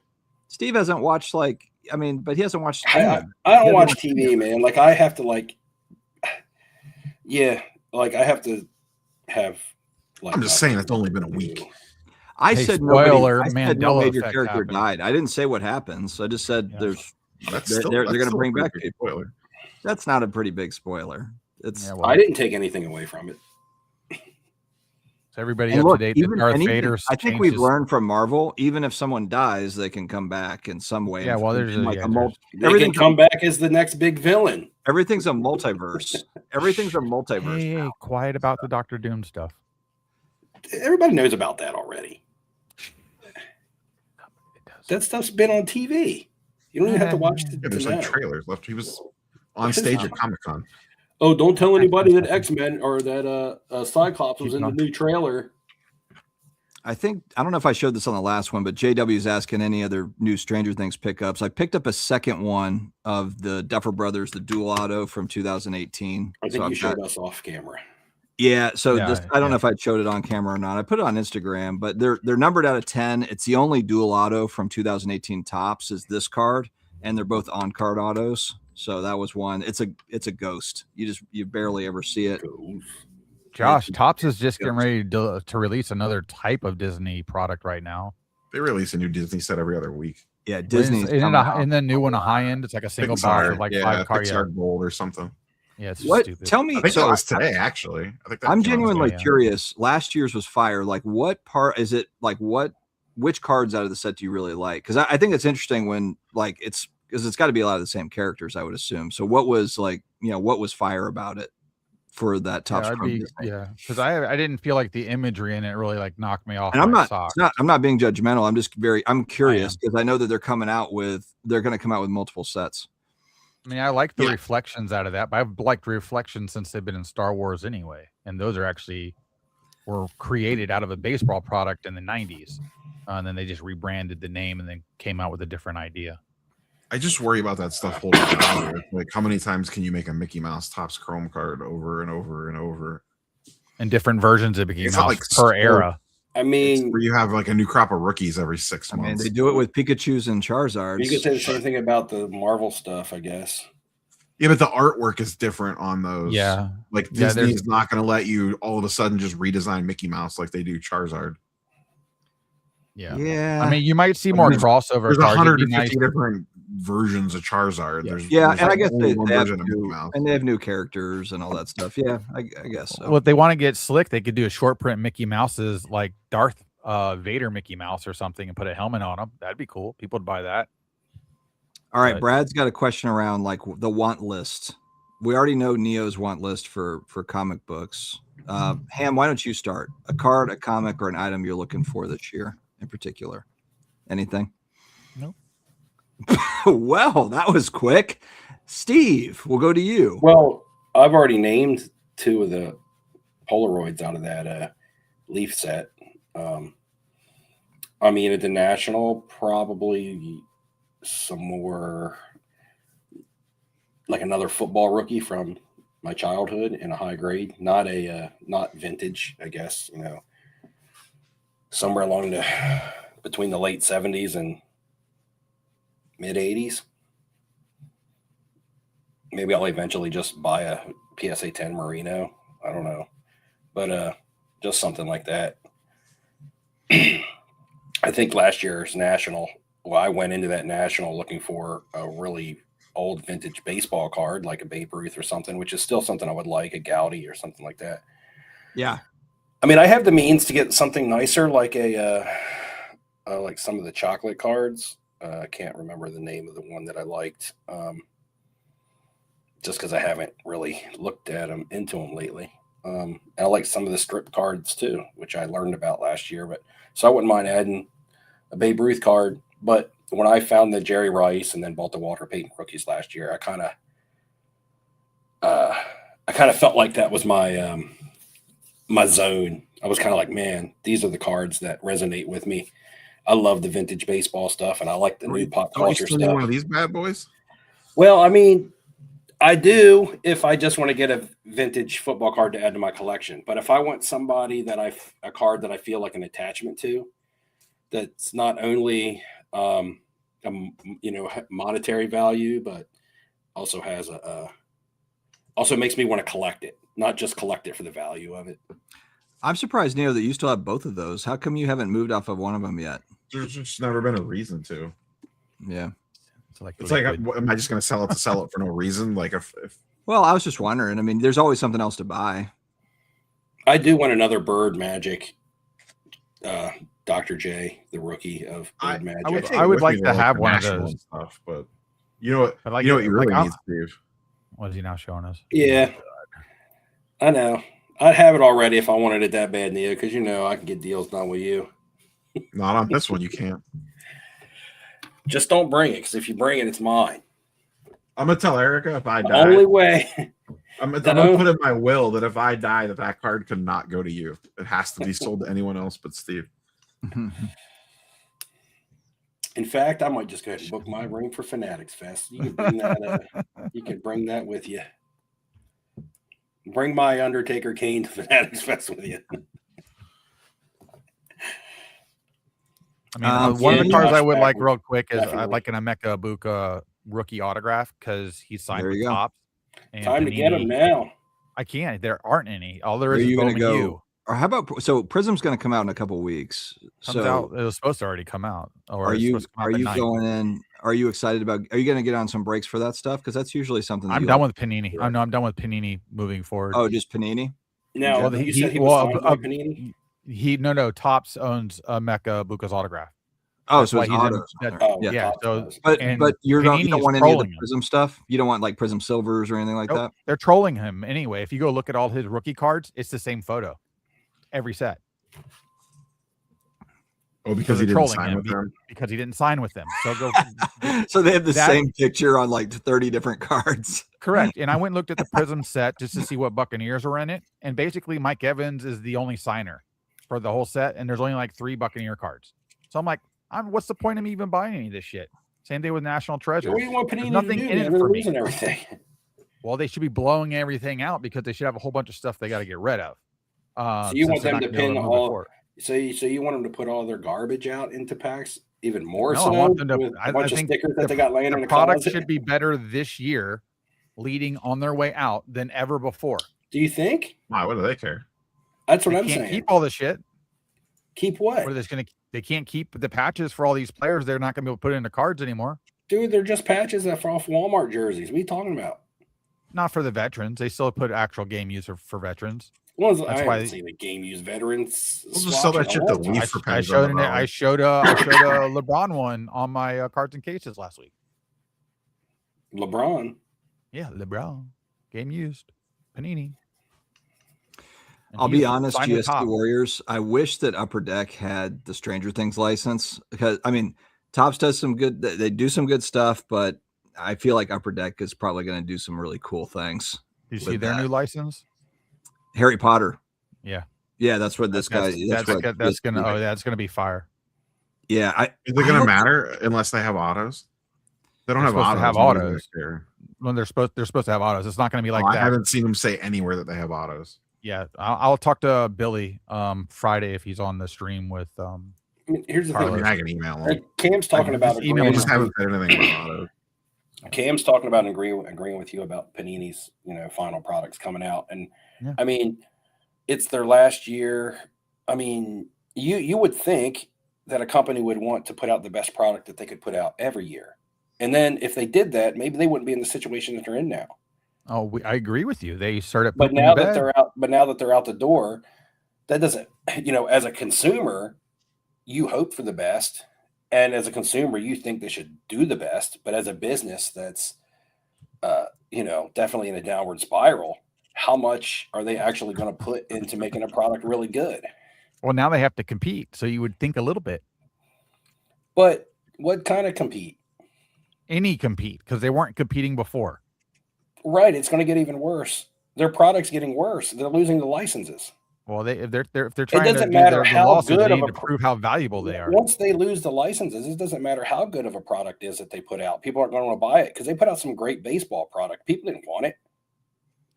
Speaker 1: Steve hasn't watched, like, I mean, but he hasn't watched.
Speaker 3: I don't watch TV, man. Like, I have to, like, yeah, like, I have to have. Like,
Speaker 4: I'm just saying it's only been a week.
Speaker 1: I said
Speaker 2: spoiler,
Speaker 1: no major character died. I didn't say what happens. I just said they're going to bring back people.
Speaker 4: Spoiler.
Speaker 1: That's not a pretty big spoiler. It's
Speaker 3: I didn't take anything away from it.
Speaker 2: So everybody up to date that Darth Vader.
Speaker 1: I think we've learned from Marvel, even if someone dies, they can come back in some way.
Speaker 2: Yeah, well, there's
Speaker 3: everything come back as the next big villain.
Speaker 1: Everything's a multiverse. Everything's a multiverse.
Speaker 2: Hey, quiet about the Doctor Doom stuff.
Speaker 3: Everybody knows about that already. That stuff's been on TV. You don't even have to watch the
Speaker 4: there's like trailers left. He was on stage at Comic-Con.
Speaker 3: Oh, don't tell anybody that X-Men or that Cyclops was in the new trailer.
Speaker 1: I don't know if I showed this on the last one, but JW is asking any other new Stranger Things pickups. I picked up a second one of the Duffer Brothers, the dual auto from 2018.
Speaker 3: I think you showed us off camera.
Speaker 1: Yeah, so I don't know if I showed it on camera or not. I put it on Instagram, but they're numbered out of 10. It's the only dual auto from 2018 Topps is this card, and they're both on card autos. So that was one. It's a ghost. You barely ever see it.
Speaker 2: Josh, Topps is just getting ready to release another type of Disney product right now.
Speaker 4: They release a new Disney set every other week.
Speaker 1: Yeah, Disney.
Speaker 2: And the new one, a high end. It's like a single box with like 5 cards.
Speaker 4: Pixar Gold or something.
Speaker 2: Yeah, it's stupid.
Speaker 1: Tell me.
Speaker 4: I think that was today, actually.
Speaker 1: I'm genuinely curious. Last year's was fire. Like, what part is it? Like, which cards out of the set do you really like? Because I think it's interesting when like it's got to be a lot of the same characters, I would assume. So what was like, what was fire about it for that top?
Speaker 2: Because I didn't feel like the imagery in it really like knocked me off.
Speaker 1: And I'm not being judgmental. I'm curious because I know that they're going to come out with multiple sets.
Speaker 2: I mean, I like the reflections out of that, but I've liked reflections since they've been in Star Wars anyway. And those were created out of a baseball product in the 90s. And then they just rebranded the name and then came out with a different idea.
Speaker 4: I just worry about that stuff holding together. Like, how many times can you make a Mickey Mouse Topps Chrome card over and over and over?
Speaker 2: And different versions of Mickey Mouse per era.
Speaker 3: I mean,
Speaker 4: where you have like a new crop of rookies every 6 months.
Speaker 1: I mean, they do it with Pikachu's and Charizards.
Speaker 3: You could say the same thing about the Marvel stuff, I guess.
Speaker 4: Yeah, but the artwork is different on those.
Speaker 2: Yeah.
Speaker 4: Like Disney's not going to let you all of a sudden just redesign Mickey Mouse like they do Charizard.
Speaker 2: Yeah. I mean, you might see more crossover.
Speaker 4: There's 150 different versions of Charizard.
Speaker 1: Yeah. And I guess they have new characters and all that stuff. Yeah, I guess so.
Speaker 2: Well, if they want to get slick, they could do a short print Mickey Mouse's like Darth Vader Mickey Mouse or something and put a helmet on him. That'd be cool. People would buy that.
Speaker 1: All right, Brad's got a question around like the want list. We already know Neo's want list for comic books. Ham, why don't you start? A card, a comic, or an item you're looking for this year in particular? Anything?
Speaker 2: Nope.
Speaker 1: Well, that was quick. Steve, we'll go to you.
Speaker 3: Well, I've already named 2 of the Polaroids out of that Leaf set. I mean, at the National, probably some more, like another football rookie from my childhood in a high grade, not vintage, I guess, somewhere along between the late 70s and mid 80s. Maybe I'll eventually just buy a PSA 10 Merino. I don't know, but just something like that. I think last year's National, I went into that National looking for a really old vintage baseball card, like a Babe Ruth or something, which is still something I would like, a Gowdy or something like that.
Speaker 1: Yeah.
Speaker 3: I mean, I have the means to get something nicer, like like some of the chocolate cards. I can't remember the name of the one that I liked, just because I haven't really looked into them lately. And I like some of the strip cards too, which I learned about last year. But so I wouldn't mind adding a Babe Ruth card. But when I found the Jerry Rice and then bought the Walter Payton rookies last year, I kind of felt like that was my my zone. I was kind of like, man, these are the cards that resonate with me. I love the vintage baseball stuff, and I like the new pop culture stuff.
Speaker 4: One of these bad boys?
Speaker 3: Well, I mean, I do if I just want to get a vintage football card to add to my collection. But if I want somebody a card that I feel like an attachment to, that's not only monetary value, but also has also makes me want to collect it, not just collect it for the value of it.
Speaker 1: I'm surprised, Neo, that you still have both of those. How come you haven't moved off of one of them yet?
Speaker 4: There's just never been a reason to.
Speaker 1: Yeah.
Speaker 4: It's like, am I just going to sell it for no reason? Like if
Speaker 1: Well, I was just wondering. I mean, there's always something else to buy.
Speaker 3: I do want another Bird Magic, Dr. J, the rookie of Bird Magic.
Speaker 2: I would like to have one of those
Speaker 4: stuff, but you know what?
Speaker 2: Like,
Speaker 4: you know what you really need, Steve.
Speaker 2: What is he now showing us?
Speaker 3: Yeah, I know. I'd have it already if I wanted it that bad, Neo, because I can get deals done with you.
Speaker 4: Not on this one, you can't.
Speaker 3: Just don't bring it, because if you bring it, it's mine.
Speaker 4: I'm gonna tell Erica if I die.
Speaker 3: The only way.
Speaker 4: I'm gonna put in my will that if I die, that card cannot go to you. It has to be sold to anyone else but Steve.
Speaker 3: In fact, I might just go ahead and book my room for Fanatics Fest. You can bring that. You can bring that with you. Bring my Undertaker Kane to Fanatics Fest with you.
Speaker 2: I mean, one of the cards I would like real quick is I'd like an Emeka Ibuka rookie autograph because he's signed with Topps.
Speaker 3: Time to get him now.
Speaker 2: I can't. There aren't any. All there is
Speaker 1: you
Speaker 2: Bowman
Speaker 1: gonna go?
Speaker 2: U.
Speaker 1: Or how about Prism's going to come out in a couple weeks?
Speaker 2: Comes out. It was supposed to already come out. Or
Speaker 1: are you going in? Are you excited about? Are you going to get on some breaks for that stuff? Because that's usually something.
Speaker 2: I'm done with Panini. I know I'm done with Panini moving forward.
Speaker 1: Oh, just Panini.
Speaker 3: No, you said he was signed by Panini.
Speaker 2: No. Topps owns Emeka Ibuka's autograph.
Speaker 1: Oh, so it's autos.
Speaker 2: Yeah. So,
Speaker 1: but you don't want any of the Prism stuff. You don't want like Prism Silvers or anything like that.
Speaker 2: They're trolling him anyway. If you go look at all his rookie cards, it's the same photo, every set.
Speaker 4: Oh, because he didn't sign with them.
Speaker 2: Because he didn't sign with them. So go.
Speaker 1: So they have the same picture on like 30 different cards.
Speaker 2: Correct. And I went and looked at the Prism set just to see what Buccaneers were in it, and basically Mike Evans is the only signer for the whole set, and there's only like 3 Buccaneer cards. So I'm like, what's the point of me even buying any of this shit? Same thing with National Treasure.
Speaker 3: What do you want Panini
Speaker 2: nothing
Speaker 3: to do?
Speaker 2: in it for me.
Speaker 3: Everything.
Speaker 2: Well, they should be blowing everything out because they should have a whole bunch of stuff they got to get rid of.
Speaker 3: So you want them to pin all? So you want them to put all their garbage out into packs even more?
Speaker 2: No,
Speaker 3: so
Speaker 2: I want them to.
Speaker 3: With a bunch of stickers that they got laying in the
Speaker 2: product
Speaker 3: closet?
Speaker 2: should be better this year, leading on their way out than ever before.
Speaker 3: Do you think?
Speaker 4: Why? What do they care?
Speaker 3: That's what I'm
Speaker 2: saying.
Speaker 3: saying.
Speaker 2: Keep all the shit.
Speaker 3: Keep what?
Speaker 2: What are they going to? They can't keep the patches for all these players. They're not going to be able to put it into cards anymore.
Speaker 3: Dude, they're just patches that are off Walmart jerseys. What are you talking about?
Speaker 2: Not for the veterans. They still put actual game use for veterans.
Speaker 3: Well, that's why they see the game use veterans.
Speaker 4: We'll just sell that shit to Leaf for pennies.
Speaker 2: I showed a LeBron one on my cards and cases last week.
Speaker 3: LeBron.
Speaker 2: Yeah, LeBron. Game used. Panini.
Speaker 1: I'll be honest, GST Warriors. I wish that Upper Deck had the Stranger Things license because I mean, Topps does some good. They do some good stuff, but I feel like Upper Deck is probably going to do some really cool things.
Speaker 2: You see their new license?
Speaker 1: Harry Potter.
Speaker 2: Yeah.
Speaker 1: Yeah, that's what this guy.
Speaker 2: That's gonna be fire.
Speaker 1: Yeah,
Speaker 4: is it gonna matter unless they have autos? They don't have autos.
Speaker 2: When they're supposed to have autos. It's not going to be like that.
Speaker 4: I haven't seen them say anywhere that they have autos.
Speaker 2: Yeah, I'll talk to Billy Friday if he's on the stream with.
Speaker 3: I mean, here's the
Speaker 2: Carlos.
Speaker 3: thing.
Speaker 4: I can email him.
Speaker 3: Cam's talking about
Speaker 2: email.
Speaker 4: We just haven't said anything about autos.
Speaker 3: Cam's talking about agreeing with you about Panini's, final products coming out, and
Speaker 2: yeah.
Speaker 3: I mean, it's their last year. I mean, you would think that a company would want to put out the best product that they could put out every year, and then if they did that, maybe they wouldn't be in the situation that they're in now.
Speaker 2: Oh, I agree with you. They started,
Speaker 3: but now that they're out, the door, that doesn't, as a consumer, you hope for the best. And as a consumer, you think they should do the best, but as a business that's, definitely in a downward spiral, how much are they actually going to put into making a product really good?
Speaker 2: Well, now they have to compete. So you would think a little bit.
Speaker 3: But what kind of compete?
Speaker 2: Any compete, because they weren't competing before.
Speaker 3: Right. It's going to get even worse. Their product's getting worse. They're losing the licenses.
Speaker 2: Well, if they're trying
Speaker 3: it doesn't matter how good of
Speaker 2: to prove how valuable they are.
Speaker 3: Once they lose the licenses, it doesn't matter how good of a product is that they put out. People aren't going to want to buy it because they put out some great baseball product. People didn't want it.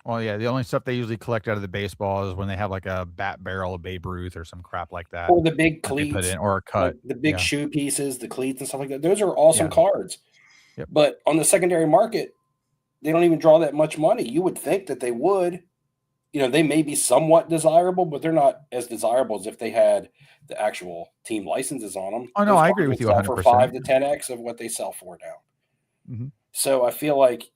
Speaker 2: Well, yeah, the only stuff they usually collect out of the baseball is when they have like a bat barrel of Babe Ruth or some crap like that,
Speaker 3: or the big cleats,
Speaker 2: or a cut,
Speaker 3: the big shoe pieces, the cleats and stuff like that. Those are awesome cards.
Speaker 2: Yep.
Speaker 3: But on the secondary market, they don't even draw that much money. You would think that they would. They may be somewhat desirable, but they're not as desirable as if they had the actual team licenses on them.
Speaker 2: Oh, no, I agree with you 100%.
Speaker 3: For 5 to 10x of what they sell for now.
Speaker 2: Mm-hmm.
Speaker 3: So I feel like,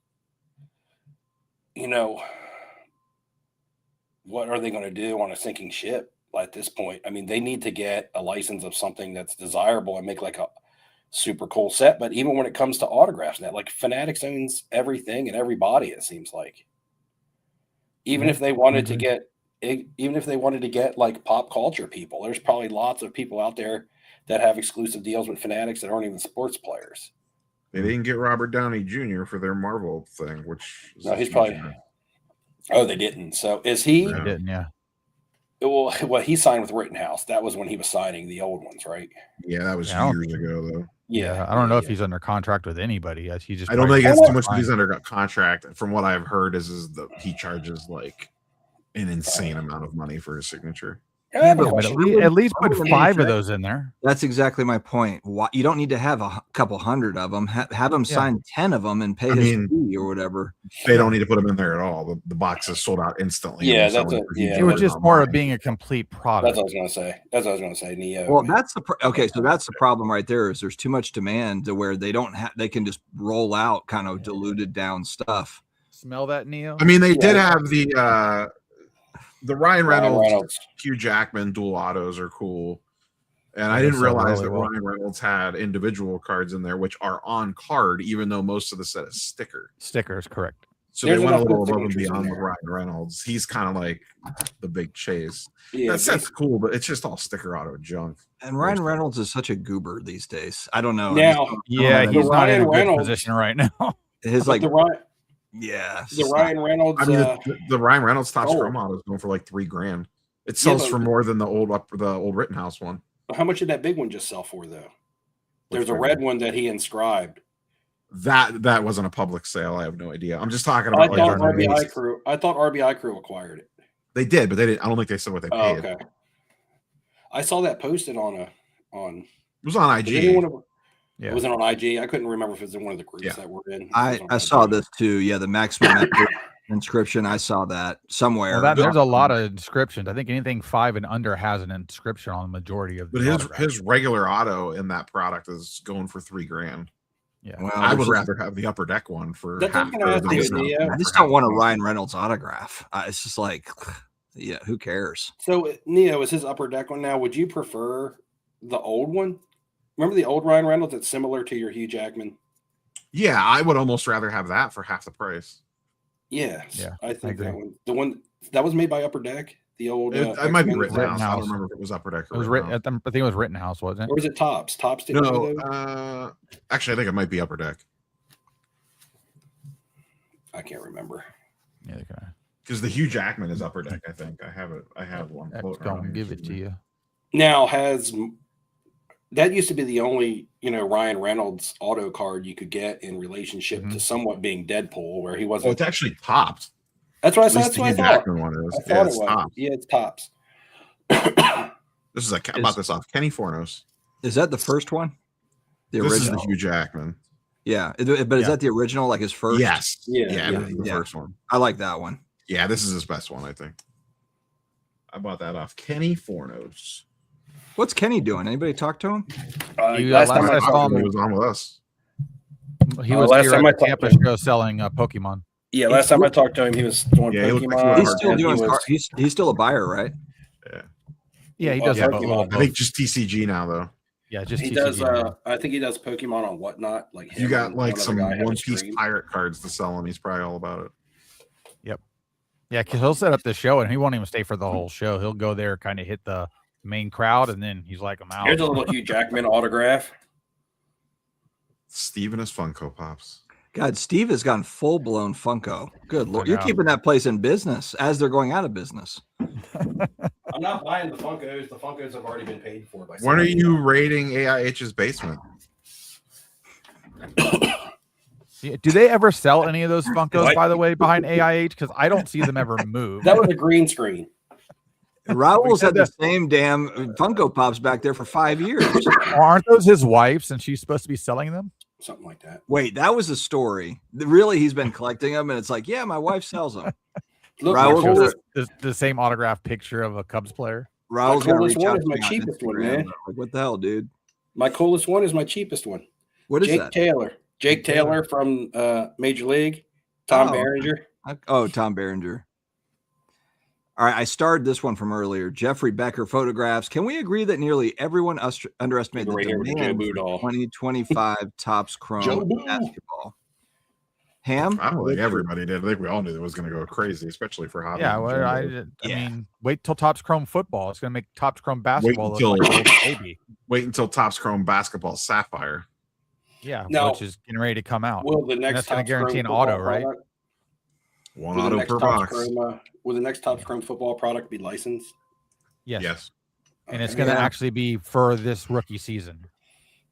Speaker 3: what are they going to do on a sinking ship at this point? I mean, they need to get a license of something that's desirable and make like a super cool set. But even when it comes to autographs, now, like Fanatics owns everything and everybody, it seems like. Even if they wanted to get like pop culture people, there's probably lots of people out there that have exclusive deals with Fanatics that aren't even sports players.
Speaker 4: They didn't get Robert Downey Jr. for their Marvel thing, which
Speaker 3: he's probably. Oh, they didn't. So is he?
Speaker 2: They didn't. Yeah.
Speaker 3: Well, he signed with Rittenhouse. That was when he was signing the old ones, right?
Speaker 4: Yeah, that was years ago, though.
Speaker 2: Yeah, I don't know if he's under contract with anybody. He just.
Speaker 4: I don't think it's too much that he's under contract. From what I've heard, is that he charges like an insane amount of money for his signature.
Speaker 2: Yeah, but at least put 5 of those in there.
Speaker 1: That's exactly my point. You don't need to have a couple hundred of them. Have them sign 10 of them and pay his fee or whatever.
Speaker 4: They don't need to put them in there at all. The box is sold out instantly.
Speaker 3: Yeah,
Speaker 2: it was just more of being a complete product.
Speaker 3: That's what I was going to say. Neo.
Speaker 1: Well, that's the problem right there. Is there's too much demand to where they can just roll out kind of diluted down stuff.
Speaker 2: Smell that, Neo?
Speaker 4: I mean, they did have the Ryan Reynolds, Hugh Jackman dual autos are cool. And I didn't realize that Ryan Reynolds had individual cards in there, which are on card, even though most of the set is sticker.
Speaker 2: Stickers, correct.
Speaker 4: So they went a little above and beyond with Ryan Reynolds. He's kind of like the big chase. Yeah, that set's cool, but it's just all sticker auto junk.
Speaker 1: And Ryan Reynolds is such a goober these days. I don't know.
Speaker 3: Now,
Speaker 2: he's not in a good position right now.
Speaker 1: His like
Speaker 3: the Ryan Reynolds.
Speaker 4: I mean, the Ryan Reynolds Topps Chrome auto is going for like $3,000. It sells for more than the old Rittenhouse one.
Speaker 3: How much did that big one just sell for, though? There's a red one that he inscribed.
Speaker 4: That wasn't a public sale. I have no idea. I'm just talking about.
Speaker 3: I thought RBI Crew acquired it.
Speaker 4: They did, but they didn't. I don't think they said what they paid.
Speaker 3: Okay. I saw that posted on.
Speaker 4: It was on IG.
Speaker 3: It wasn't on IG. I couldn't remember if it was in one of the groups that we're in.
Speaker 1: I saw this too. Yeah, the maximum inscription. I saw that somewhere.
Speaker 2: Well, there's a lot of inscriptions. I think anything 5 and under has an inscription on the majority of.
Speaker 4: But his regular auto in that product is going for $3,000.
Speaker 2: Yeah,
Speaker 1: well,
Speaker 4: I would rather have the Upper Deck one for.
Speaker 1: I just don't want a Ryan Reynolds autograph. It's just like, yeah, who cares?
Speaker 3: So Neo, is his Upper Deck one now? Would you prefer the old one? Remember the old Ryan Reynolds that's similar to your Hugh Jackman?
Speaker 4: Yeah, I would almost rather have that for half the price.
Speaker 3: Yes.
Speaker 2: Yeah,
Speaker 3: I think that one. The one that was made by Upper Deck. The old.
Speaker 4: It might be
Speaker 3: X-Men?
Speaker 4: Rittenhouse. I don't remember if it was Upper Deck or
Speaker 2: It was
Speaker 4: Rittenhouse.
Speaker 2: I think it was Rittenhouse, wasn't it?
Speaker 3: Or was it Tops? Tops didn't do those?
Speaker 4: No, actually, I think it might be Upper Deck
Speaker 3: I can't remember.
Speaker 2: Yeah, okay.
Speaker 4: because the Hugh Jackman is Upper Deck. I think I have it. I have one.
Speaker 2: That's
Speaker 4: floating
Speaker 2: gonna
Speaker 4: around
Speaker 2: give
Speaker 4: here
Speaker 2: it to you.
Speaker 3: Now that used to be the only Ryan Reynolds auto card you could get in relationship to somewhat being Deadpool, where he
Speaker 4: Oh,
Speaker 3: wasn't.
Speaker 4: it's actually topped.
Speaker 3: That's what I
Speaker 4: At
Speaker 3: said.
Speaker 4: least
Speaker 3: That's
Speaker 4: the
Speaker 3: what I
Speaker 4: Hugh
Speaker 3: thought.
Speaker 4: Jackman one is.
Speaker 3: I thought
Speaker 4: Yeah,
Speaker 3: it
Speaker 4: it's
Speaker 3: was.
Speaker 4: topped.
Speaker 3: Yeah, it's Tops.
Speaker 4: This is I bought this off Kenny Fornos.
Speaker 1: Is that the first one? The
Speaker 4: This is
Speaker 1: original?
Speaker 4: the Hugh Jackman.
Speaker 1: Yeah, but is that the original, like his first?
Speaker 4: Yes.
Speaker 3: Yeah,
Speaker 4: Yeah,
Speaker 3: yeah,
Speaker 4: this is the
Speaker 1: yeah.
Speaker 4: first one.
Speaker 1: I like that one.
Speaker 4: Yeah, this is his best one, I think. I bought that off Kenny Fornos.
Speaker 1: What's Kenny doing? Anybody talk to him?
Speaker 3: Last time I saw
Speaker 4: He
Speaker 3: him,
Speaker 4: was on with us.
Speaker 2: He was
Speaker 3: last
Speaker 2: here
Speaker 3: time
Speaker 2: at
Speaker 3: I
Speaker 2: the
Speaker 3: talked
Speaker 2: Tampa
Speaker 3: to him.
Speaker 2: show selling Pokemon.
Speaker 3: yeah, last time I talked to him, he was doing
Speaker 4: Yeah, he looked like he
Speaker 3: Pokemon.
Speaker 4: was
Speaker 1: He's still
Speaker 3: and
Speaker 1: doing.
Speaker 3: he was-
Speaker 1: He's still a buyer, right?
Speaker 4: Yeah.
Speaker 2: Yeah, he does
Speaker 3: Yeah,
Speaker 2: have a
Speaker 3: Pokemon.
Speaker 2: little
Speaker 4: I
Speaker 2: both.
Speaker 4: think just TCG now though.
Speaker 2: Yeah, just
Speaker 3: He
Speaker 2: TCG
Speaker 3: does.
Speaker 2: now.
Speaker 3: I think he does Pokemon on Whatnot. Like
Speaker 4: You
Speaker 3: him
Speaker 4: got
Speaker 3: and
Speaker 4: like
Speaker 3: one other
Speaker 4: some
Speaker 3: guy have a
Speaker 4: One Piece
Speaker 3: stream.
Speaker 4: pirate cards to sell, and he's probably all about it.
Speaker 2: Yeah, because he'll set up the show and he won't even stay for the whole show. He'll go there, kind of hit the main crowd, and then he's like, I'm out.
Speaker 3: Here's a little Hugh Jackman autograph.
Speaker 4: Steve and his Funko Pops.
Speaker 1: God, Steve has gone full blown Funko. Good lord, you're
Speaker 2: know.
Speaker 1: keeping that place in business as they're going out of business.
Speaker 3: I'm not buying the Funkos. The Funkos have already been paid for by.
Speaker 4: When are
Speaker 3: somebody.
Speaker 4: you raiding AIH's basement?
Speaker 2: Yeah, do they ever sell any of those Funkos, by the way, behind AIH? Because I don't see them ever move.
Speaker 3: That was a green screen.
Speaker 1: Raul's
Speaker 2: said
Speaker 1: had the
Speaker 2: that-
Speaker 1: same damn Funko Pops back there for 5 years.
Speaker 2: Aren't those his wife's and she's supposed to be selling them?
Speaker 3: Something like that.
Speaker 1: Wait, that was a story. Really, he's been collecting them, and it's like, yeah, my wife sells them.
Speaker 3: Look,
Speaker 1: Raul's
Speaker 3: my
Speaker 1: gonna,
Speaker 3: coolest,
Speaker 2: The same autographed picture of a Cubs player.
Speaker 1: Raul's gonna
Speaker 3: coolest
Speaker 1: reach
Speaker 3: one
Speaker 1: out
Speaker 3: is
Speaker 1: to
Speaker 3: my
Speaker 1: me on
Speaker 3: cheapest one,
Speaker 1: Instagram.
Speaker 3: man.
Speaker 1: Like, what the hell, dude?
Speaker 3: my coolest one is my cheapest one.
Speaker 1: What is
Speaker 3: Jake
Speaker 1: that?
Speaker 3: Taylor. Jake Taylor from Major League. Tom
Speaker 1: Oh,
Speaker 3: Berenger.
Speaker 1: Oh, Tom Berenger. All right, I starred this one from earlier. Jeffrey Becker photographs. Can we agree that nearly everyone underestimated the
Speaker 3: Right here with the Joe
Speaker 1: demand
Speaker 3: Boo
Speaker 1: for
Speaker 3: doll.
Speaker 1: 2025 Topps
Speaker 3: Joe
Speaker 1: Chrome
Speaker 3: Boo.
Speaker 1: basketball? Ham?
Speaker 4: I don't think everybody did. I think we all knew it was going to go crazy, especially for hobby.
Speaker 2: Yeah,
Speaker 4: in
Speaker 2: well,
Speaker 4: general.
Speaker 2: I
Speaker 1: Yeah.
Speaker 2: mean, wait till Topps Chrome football. It's going to make Topps Chrome basketball look
Speaker 4: until-
Speaker 2: like an old baby.
Speaker 4: Wait until Topps Chrome Basketball Sapphire.
Speaker 2: Yeah,
Speaker 3: Now,
Speaker 2: which is getting ready to come out.
Speaker 3: Will the next
Speaker 2: that's gonna
Speaker 3: Topps
Speaker 2: guarantee
Speaker 3: Chrome
Speaker 2: an auto,
Speaker 3: football
Speaker 2: right?
Speaker 3: product-
Speaker 4: One
Speaker 3: will the
Speaker 4: auto
Speaker 3: next
Speaker 4: per
Speaker 3: Topps
Speaker 4: box.
Speaker 3: Chrome, will the next Topps Chrome football product be licensed?
Speaker 2: Yes.
Speaker 4: Yes.
Speaker 2: And it's
Speaker 3: Okay.
Speaker 2: going to
Speaker 1: Yeah.
Speaker 2: actually be for this rookie season.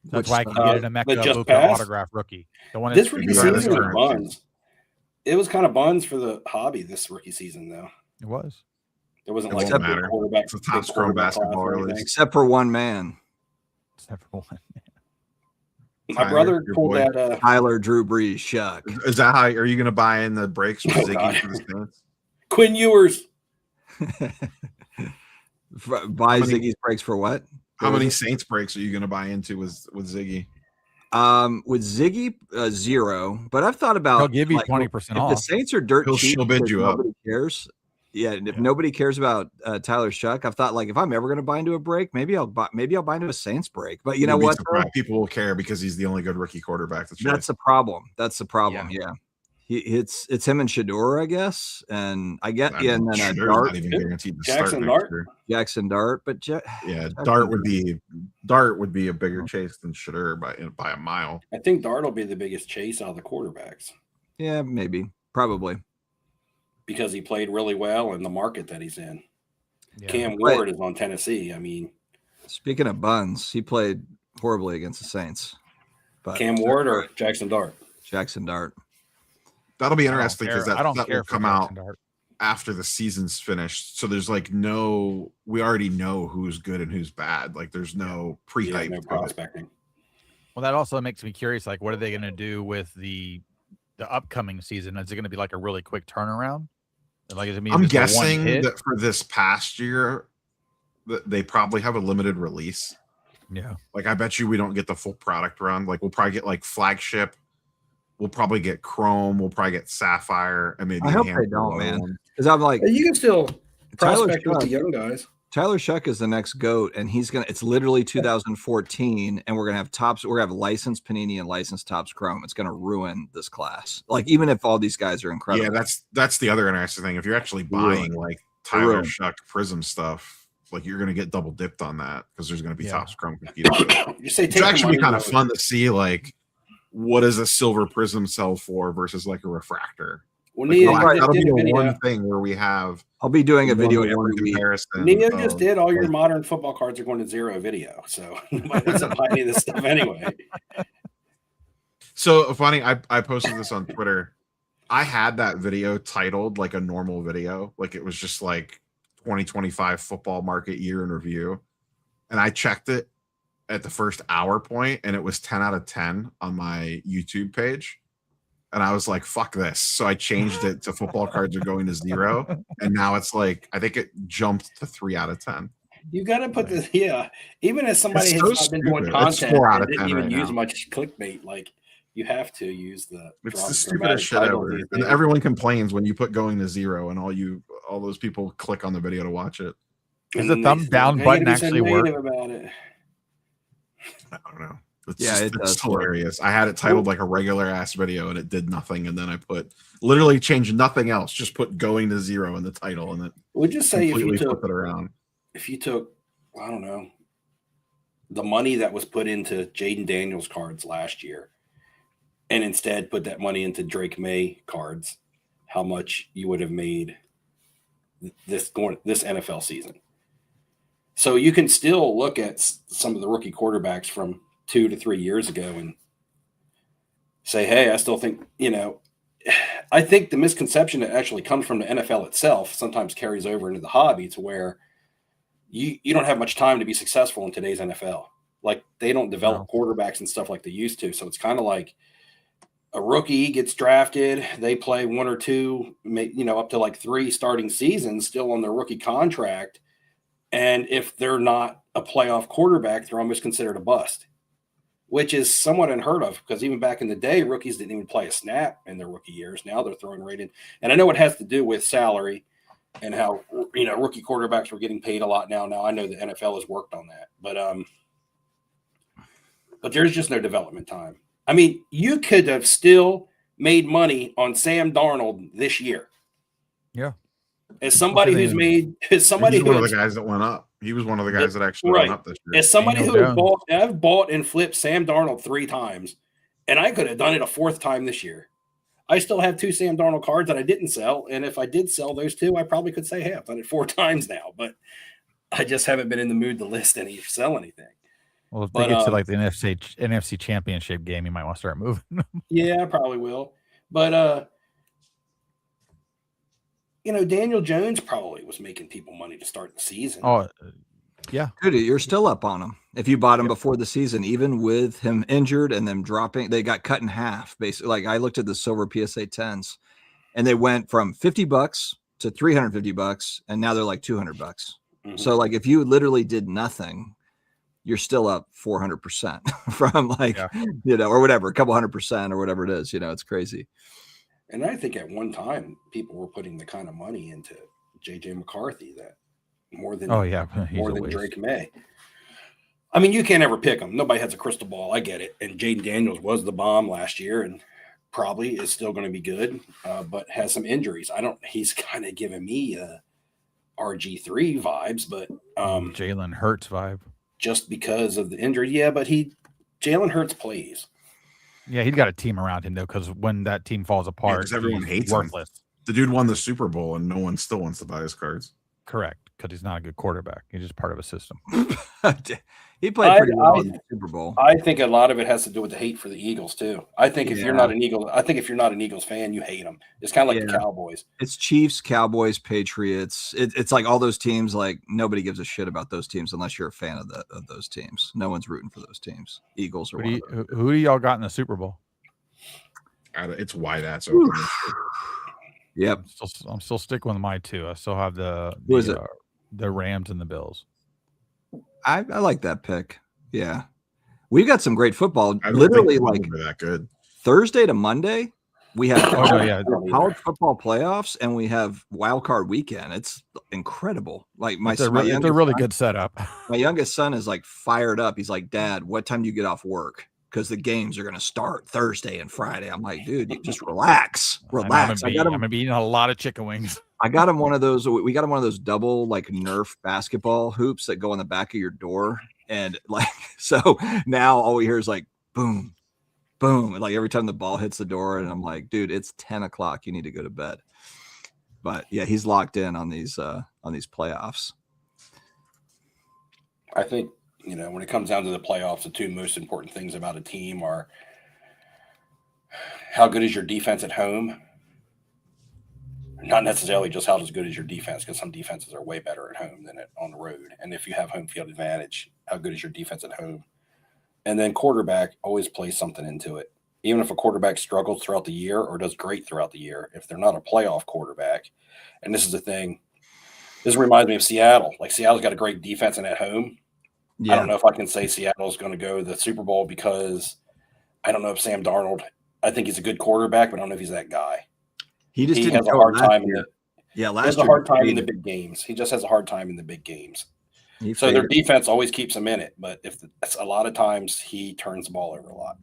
Speaker 2: That's
Speaker 1: Which,
Speaker 2: why I can get it a
Speaker 3: the
Speaker 2: Mecca
Speaker 3: just
Speaker 2: Luka
Speaker 3: passed?
Speaker 2: autograph rookie. The one
Speaker 3: This
Speaker 2: that's
Speaker 3: rookie
Speaker 4: Yeah,
Speaker 3: season
Speaker 4: that's
Speaker 3: was
Speaker 4: correct.
Speaker 3: buns. It was kind of buns for the hobby this rookie season, though.
Speaker 2: it was.
Speaker 3: There wasn't
Speaker 4: It
Speaker 3: like
Speaker 4: won't
Speaker 3: a big
Speaker 4: matter.
Speaker 3: quarterback.
Speaker 4: It's a
Speaker 3: big
Speaker 4: Topps Chrome
Speaker 3: quarterback
Speaker 4: basketball
Speaker 3: class or
Speaker 4: release.
Speaker 3: anything.
Speaker 1: Except for one man,
Speaker 2: Except for one.
Speaker 3: My
Speaker 4: Tyler,
Speaker 3: brother
Speaker 4: your
Speaker 3: pulled
Speaker 4: boy.
Speaker 3: that.
Speaker 1: Tyler Drew Brees Shuck.
Speaker 4: Is that how? Are you going to buy in the breaks with
Speaker 3: Oh,
Speaker 4: Ziggy
Speaker 3: God.
Speaker 4: for the Saints?
Speaker 3: Quinn Ewers.
Speaker 1: Buy
Speaker 4: How many-
Speaker 1: Ziggy's breaks for what?
Speaker 4: How
Speaker 1: What was
Speaker 4: many
Speaker 1: it?
Speaker 4: Saints breaks are you going to buy into with Ziggy?
Speaker 1: With Ziggy, 0. But I've thought about
Speaker 2: He'll give you
Speaker 1: like,
Speaker 2: 20%
Speaker 1: if the
Speaker 2: off.
Speaker 1: Saints are dirt
Speaker 4: He'll
Speaker 1: cheap,
Speaker 4: bid
Speaker 1: because
Speaker 4: you up.
Speaker 1: nobody cares. Yeah, and if
Speaker 2: Yeah.
Speaker 1: nobody cares about Tyler Shuck, I've thought like if I'm ever going to buy into a break, maybe I'll buy into a Saints break. But you know
Speaker 4: You'd be
Speaker 1: what? though?
Speaker 4: surprised. People will care because he's the only good rookie quarterback.
Speaker 1: That's the problem. That's the problem. Yeah. It's him and Shador, I guess, and I get and then
Speaker 4: Shador's
Speaker 1: Dart,
Speaker 4: not even guaranteed to
Speaker 3: Jackson
Speaker 4: start next
Speaker 3: Dart?
Speaker 4: year.
Speaker 1: Jackson Dart, but
Speaker 4: Yeah,
Speaker 1: Jackson
Speaker 4: Dart would be a bigger chase than Shador by a mile.
Speaker 3: I think Dart will be the biggest chase out of the quarterbacks
Speaker 1: yeah, maybe, probably.
Speaker 3: because he played really well in the market that he's in.
Speaker 2: Yeah.
Speaker 3: Cam Ward is on Tennessee. I mean,
Speaker 1: Speaking of buns, he played horribly against the Saints. But
Speaker 3: Cam Ward or Jackson Dart?
Speaker 1: Jackson Dart.
Speaker 4: That'll be
Speaker 2: I don't
Speaker 4: interesting because
Speaker 2: care- I don't
Speaker 4: that
Speaker 2: care
Speaker 4: will
Speaker 2: for
Speaker 4: come out
Speaker 2: Jackson Dart.
Speaker 4: after the season's finished. So there's like we already know who's good and who's bad. Like there's no pre-hype.
Speaker 3: no
Speaker 4: to it.
Speaker 3: prospecting.
Speaker 2: Well, that also makes me curious. Like, what are they going to do with the upcoming season? Is it going to be like a really quick turnaround? Like, is it
Speaker 4: I'm
Speaker 2: just a one
Speaker 4: guessing
Speaker 2: hit?
Speaker 4: that for this past year, that they probably have a limited release.
Speaker 2: Yeah.
Speaker 4: Like I bet you we don't get the full product run. Like we'll probably get like flagship. We'll probably get Chrome. We'll probably get Sapphire, and maybe.
Speaker 1: I
Speaker 4: a
Speaker 1: hope they
Speaker 4: handful
Speaker 1: don't,
Speaker 4: of
Speaker 1: man.
Speaker 4: ones.
Speaker 1: Because I'm like,
Speaker 3: You can still
Speaker 1: Tyler
Speaker 3: prospect with the
Speaker 1: Shuck.
Speaker 3: young guys.
Speaker 1: Tyler Shuck is the next GOAT, and it's literally 2014, and we're gonna have licensed Panini and licensed Topps Chrome. It's gonna ruin this class. Like even if all these guys are incredible.
Speaker 4: Yeah, that's the other interesting thing. If you're actually buying like Tyler Shuck Prism stuff, like you're gonna get double dipped on that because there's gonna be Topps Chrome competing.
Speaker 3: You say
Speaker 4: it's actually kind of fun to see, like, what does a silver prism sell for versus like a refractor.
Speaker 3: Well,
Speaker 4: like,
Speaker 3: Neo,
Speaker 4: that'll be the one thing where we have.
Speaker 1: I'll be doing a video every week.
Speaker 3: Neo just did all your modern football cards are going to 0 video, so nobody doesn't buy any of this stuff anyway.
Speaker 4: So funny, I posted this on Twitter. I had that video titled like a normal video, like it was just like 2025 football market year in review, and I checked it at the first hour point, and it was 10 out of 10 on my YouTube page. And I was like, fuck this. So I changed it to football cards are going to 0. And now it's like, I think it jumped to 3 out of 10.
Speaker 3: You got to put this, even as somebody
Speaker 4: it's
Speaker 3: has
Speaker 4: so
Speaker 3: not been doing content and didn't even use much clickbait, like you have to use the.
Speaker 4: It's the stupidest shit ever. And everyone complains when you put going to 0 and all those people click on the video to watch it.
Speaker 2: Does the thumbs down button actually work?
Speaker 3: About it.
Speaker 4: I don't know. It's hilarious. I had it titled like a regular ass video and it did nothing. And then I literally changed nothing else. Just put going to 0 in the title and it
Speaker 3: would just say
Speaker 4: if you took it around.
Speaker 3: If you took, I don't know, the money that was put into Jaden Daniels cards last year and instead put that money into Drake May cards, how much you would have made this NFL season. So you can still look at some of the rookie quarterbacks from 2 to 3 years ago and say, hey, I still think, I think the misconception that actually comes from the NFL itself sometimes carries over into the hobby to where you don't have much time to be successful in today's NFL. Like they don't develop quarterbacks and stuff like they used to. So it's kind of like a rookie gets drafted. They play 1 or 2, up to like 3 starting seasons still on their rookie contract. And if they're not a playoff quarterback, they're almost considered a bust, which is somewhat unheard of because even back in the day, rookies didn't even play a snap in their rookie years. Now they're throwing right in. And I know it has to do with salary and how, rookie quarterbacks were getting paid a lot now. Now I know the NFL has worked on that, but there's just no development time. I mean, you could have still made money on Sam Darnold this year.
Speaker 2: Yeah.
Speaker 3: As somebody who's one
Speaker 4: of the guys that went up. He was one of the guys that actually went up this year.
Speaker 3: As somebody I've bought and flipped Sam Darnold 3 times, and I could have done it a 4th time this year. I still have 2 Sam Darnold cards that I didn't sell, and if I did sell those 2, I probably could say, hey, I've done it 4 times now, but I just haven't been in the mood to sell anything.
Speaker 2: Well, if they get to like the NFC championship game, you might want to start moving.
Speaker 3: Yeah, I probably will. But Daniel Jones probably was making people money to start the season.
Speaker 2: Oh, yeah.
Speaker 1: Dude, you're still up on him. If you bought him before the season, even with him injured and them dropping, they got cut in half. Basically, like I looked at the silver PSA 10s and they went from $50 to $350 and now they're like $200. Mm-hmm. So like if you literally did nothing, you're still up 400% from or whatever, a couple 100% or whatever it is. It's crazy.
Speaker 3: And I think at one time people were putting the kind of money into JJ McCarthy that more than Drake May. I mean, you can't ever pick them. Nobody has a crystal ball. I get it. And Jaden Daniels was the bomb last year and probably is still going to be good, but has some injuries. He's kind of giving me RG3 vibes, but
Speaker 2: Jalen Hurts vibe.
Speaker 3: Just because of the injury. Yeah, but Jalen Hurts plays.
Speaker 2: Yeah, he's got a team around him though, because when that team falls apart,
Speaker 4: everyone hates
Speaker 2: worthless.
Speaker 4: Him. The dude won the Super Bowl, and no one still wants to buy his cards.
Speaker 2: Correct, because he's not a good quarterback. He's just part of a system.
Speaker 1: He played pretty well in the Super Bowl.
Speaker 3: I think a lot of it has to do with the hate for the Eagles too. I think if you're not an Eagles fan, you hate them. It's kind of like the Cowboys.
Speaker 1: It's Chiefs, Cowboys, Patriots. It's like all those teams. Like nobody gives a shit about those teams unless you're a fan of those teams. No one's rooting for those teams. Eagles or
Speaker 2: who do y'all got in the Super Bowl?
Speaker 4: It's wide ass open.
Speaker 1: Yep.
Speaker 2: I'm still sticking with my 2. I still have the Rams and the Bills.
Speaker 1: I like that pick. Yeah. We got some great football. Literally like
Speaker 4: that good.
Speaker 1: Thursday to Monday, we have college football playoffs and we have wild card weekend. It's incredible. Like it's a
Speaker 2: really good setup.
Speaker 1: My youngest son is like fired up. He's like, Dad, what time do you get off work? Because the games are going to start Thursday and Friday. I'm like, dude, you just relax. I'm going to
Speaker 2: be eating a lot of chicken wings.
Speaker 1: I got him one of those. We got him one of those double like Nerf basketball hoops that go on the back of your door, and like so now all we hear is like boom, boom, and like every time the ball hits the door, and I'm like, dude, it's 10 o'clock. You need to go to bed. But yeah, he's locked in on these playoffs.
Speaker 3: I think, when it comes down to the playoffs, the two most important things about a team are how good is your defense at home? Not necessarily just how good is your defense, because some defenses are way better at home than on the road. And if you have home field advantage, how good is your defense at home? And then quarterback always plays something into it. Even if a quarterback struggles throughout the year or does great throughout the year, if they're not a playoff quarterback, and this is the thing, this reminds me of Seattle. Like Seattle's got a great defense and at home. Yeah. I don't know if I can say Seattle's going to go to the Super Bowl because I don't know if Sam Darnold, I think he's a good quarterback, but I don't know if he's that guy.
Speaker 1: He just
Speaker 3: has a hard time in the big games. He just has a hard time in the big games. So their defense always keeps him in it, but a lot of times he turns the ball over a lot.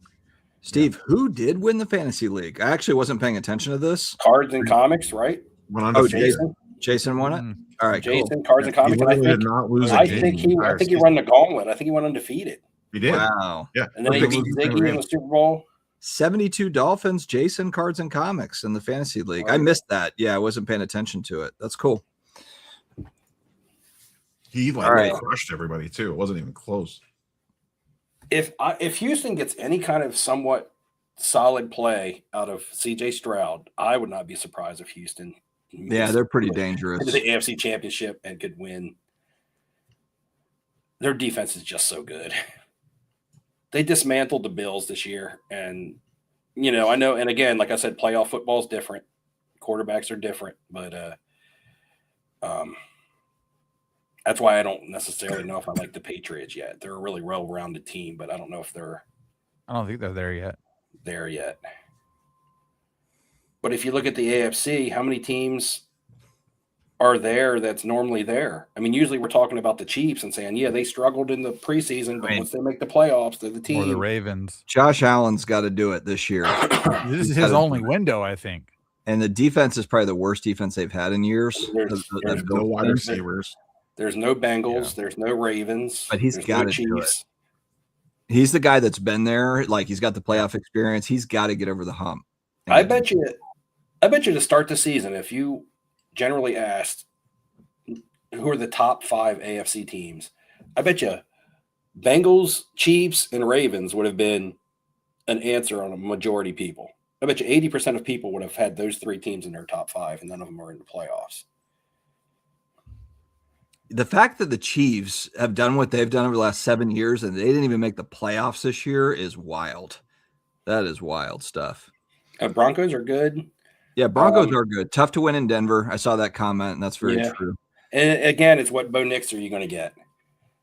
Speaker 1: Steve, who did win the fantasy league? I actually wasn't paying attention to this.
Speaker 3: Cards and Comics, right?
Speaker 1: Jason won it. All right,
Speaker 3: Jason,
Speaker 1: cool.
Speaker 3: Cards and Comics.
Speaker 4: I think
Speaker 3: he won the gauntlet. I think he went undefeated.
Speaker 4: He did.
Speaker 1: Wow.
Speaker 4: Yeah.
Speaker 3: And then he beat Ziggy in the Super Bowl.
Speaker 1: 72 Dolphins, Jason, Cards and Comics in the fantasy league. I missed that. Yeah, I wasn't paying attention to it. That's cool.
Speaker 4: He crushed everybody too. It wasn't even close.
Speaker 3: If Houston gets any kind of somewhat solid play out of CJ Stroud, I would not be surprised if Houston.
Speaker 1: Yeah, they're pretty dangerous.
Speaker 3: Into the AFC Championship and could win. Their defense is just so good. They dismantled the Bills this year, and I know. And again, like I said, playoff football is different. Quarterbacks are different, but that's why I don't necessarily know if I like the Patriots yet. They're a really well-rounded team, but I don't know if they're.
Speaker 2: I don't think they're there yet.
Speaker 3: But if you look at the AFC, how many teams are there that's normally there? I mean, usually we're talking about the Chiefs and saying, yeah, they struggled in the preseason, but once they make the playoffs, they're the team.
Speaker 2: Or the Ravens.
Speaker 1: Josh Allen's got to do it this year.
Speaker 2: This is his only window, I think.
Speaker 1: And the defense is probably the worst defense they've had in years.
Speaker 4: There's no wide receivers.
Speaker 3: There's no Bengals. Yeah. There's no Ravens.
Speaker 1: But he's got to do it. He's the guy that's been there. Like, he's got the playoff experience. He's got to get over the hump.
Speaker 3: I bet you to start the season, if you generally asked who are the top 5 AFC teams, I bet you Bengals, Chiefs, and Ravens would have been an answer on a majority of people. I bet you 80% of people would have had those 3 teams in their top 5, and none of them are in the playoffs.
Speaker 1: The fact that the Chiefs have done what they've done over the last 7 years and they didn't even make the playoffs this year is wild. That is wild stuff.
Speaker 3: Broncos are good.
Speaker 1: Yeah, Broncos are good. Tough to win in Denver. I saw that comment, and that's very true.
Speaker 3: And again, it's what Bo Nix are you going to get?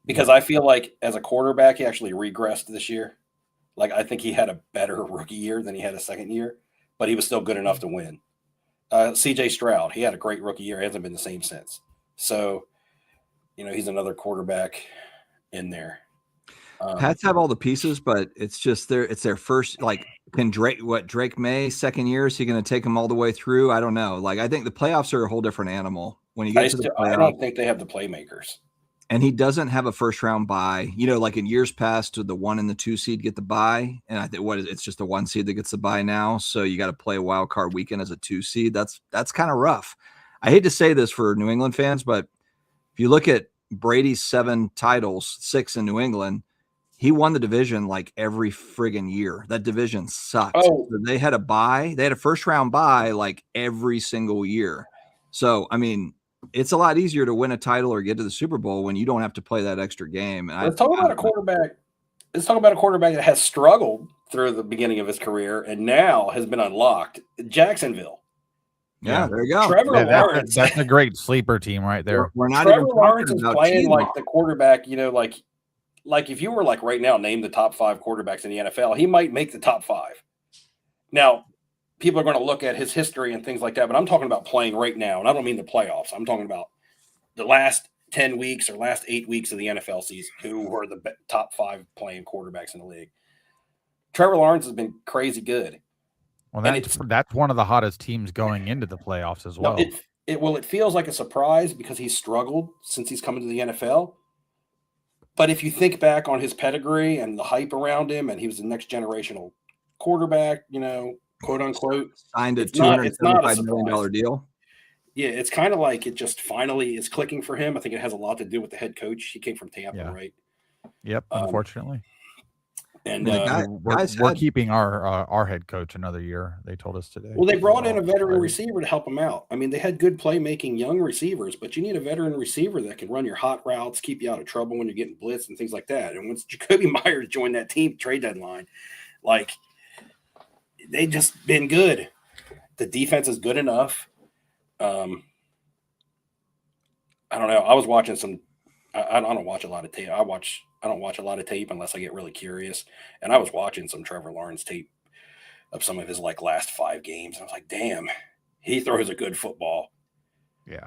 Speaker 3: Because I feel like as a quarterback, he actually regressed this year. Like, I think he had a better rookie year than he had a second year, but he was still good enough to win. CJ Stroud, he had a great rookie year. He hasn't been the same since. So, he's another quarterback in there.
Speaker 1: Pats have all the pieces, but it's just it's their first, like, can Drake May second year, is he going to take them all the way through? I don't know. Like, I think the playoffs are a whole different animal when you get to the playoffs.
Speaker 3: I don't think they have the playmakers.
Speaker 1: And he doesn't have a first round bye. Like in years past, the 1 and the 2 seed get the bye. And I think it's just the 1 seed that gets the bye now. So you got to play a wild card weekend as a 2 seed. That's kind of rough. I hate to say this for New England fans, but if you look at Brady's 7 titles, 6 in New England, he won the division like every friggin' year. That division sucked.
Speaker 3: Oh.
Speaker 1: They had a bye. They had a first round bye like every single year. So, I mean, it's a lot easier to win a title or get to the Super Bowl when you don't have to play that extra game. And
Speaker 3: let's talk about a quarterback. Let's talk about a quarterback that has struggled through the beginning of his career and now has been unlocked. Jacksonville.
Speaker 1: Yeah, there you go.
Speaker 3: Trevor Lawrence.
Speaker 2: That's a great sleeper team right there.
Speaker 1: We're not
Speaker 3: Trevor
Speaker 1: even
Speaker 3: Lawrence is playing
Speaker 1: T-Law.
Speaker 3: like the quarterback, like if you were like right now, name the top 5 quarterbacks in the NFL, he might make the top 5. Now, people are going to look at his history and things like that, but I'm talking about playing right now, and I don't mean the playoffs. I'm talking about the last 10 weeks or last 8 weeks of the NFL season, who were the top 5 playing quarterbacks in the league. Trevor Lawrence has been crazy good.
Speaker 2: Well, that's one of the hottest teams going into the playoffs as well.
Speaker 3: No, it feels like a surprise because he's struggled since he's coming to the NFL. But if you think back on his pedigree and the hype around him, and he was the next generational quarterback, quote unquote,
Speaker 1: Signed a
Speaker 3: it's not a
Speaker 1: $275 million
Speaker 3: surprise.
Speaker 1: deal.
Speaker 3: Yeah, it's kind of like it just finally is clicking for him. I think it has a lot to do with the head coach. He came from Tampa, right?
Speaker 2: Yep, unfortunately.
Speaker 3: And
Speaker 2: we're keeping our head coach another year. They told us today.
Speaker 3: Well, they brought in a veteran receiver to help him out. I mean, they had good playmaking young receivers, but you need a veteran receiver that can run your hot routes, keep you out of trouble when you're getting blitzed and things like that. And once Jacoby Myers joined that team trade deadline, like they just been good. The defense is good enough. I don't know. I was watching some. I don't watch a lot of tape. I don't watch a lot of tape unless I get really curious. And I was watching some Trevor Lawrence tape of some of his last 5 games. I was like, damn, he throws a good football.
Speaker 2: Yeah.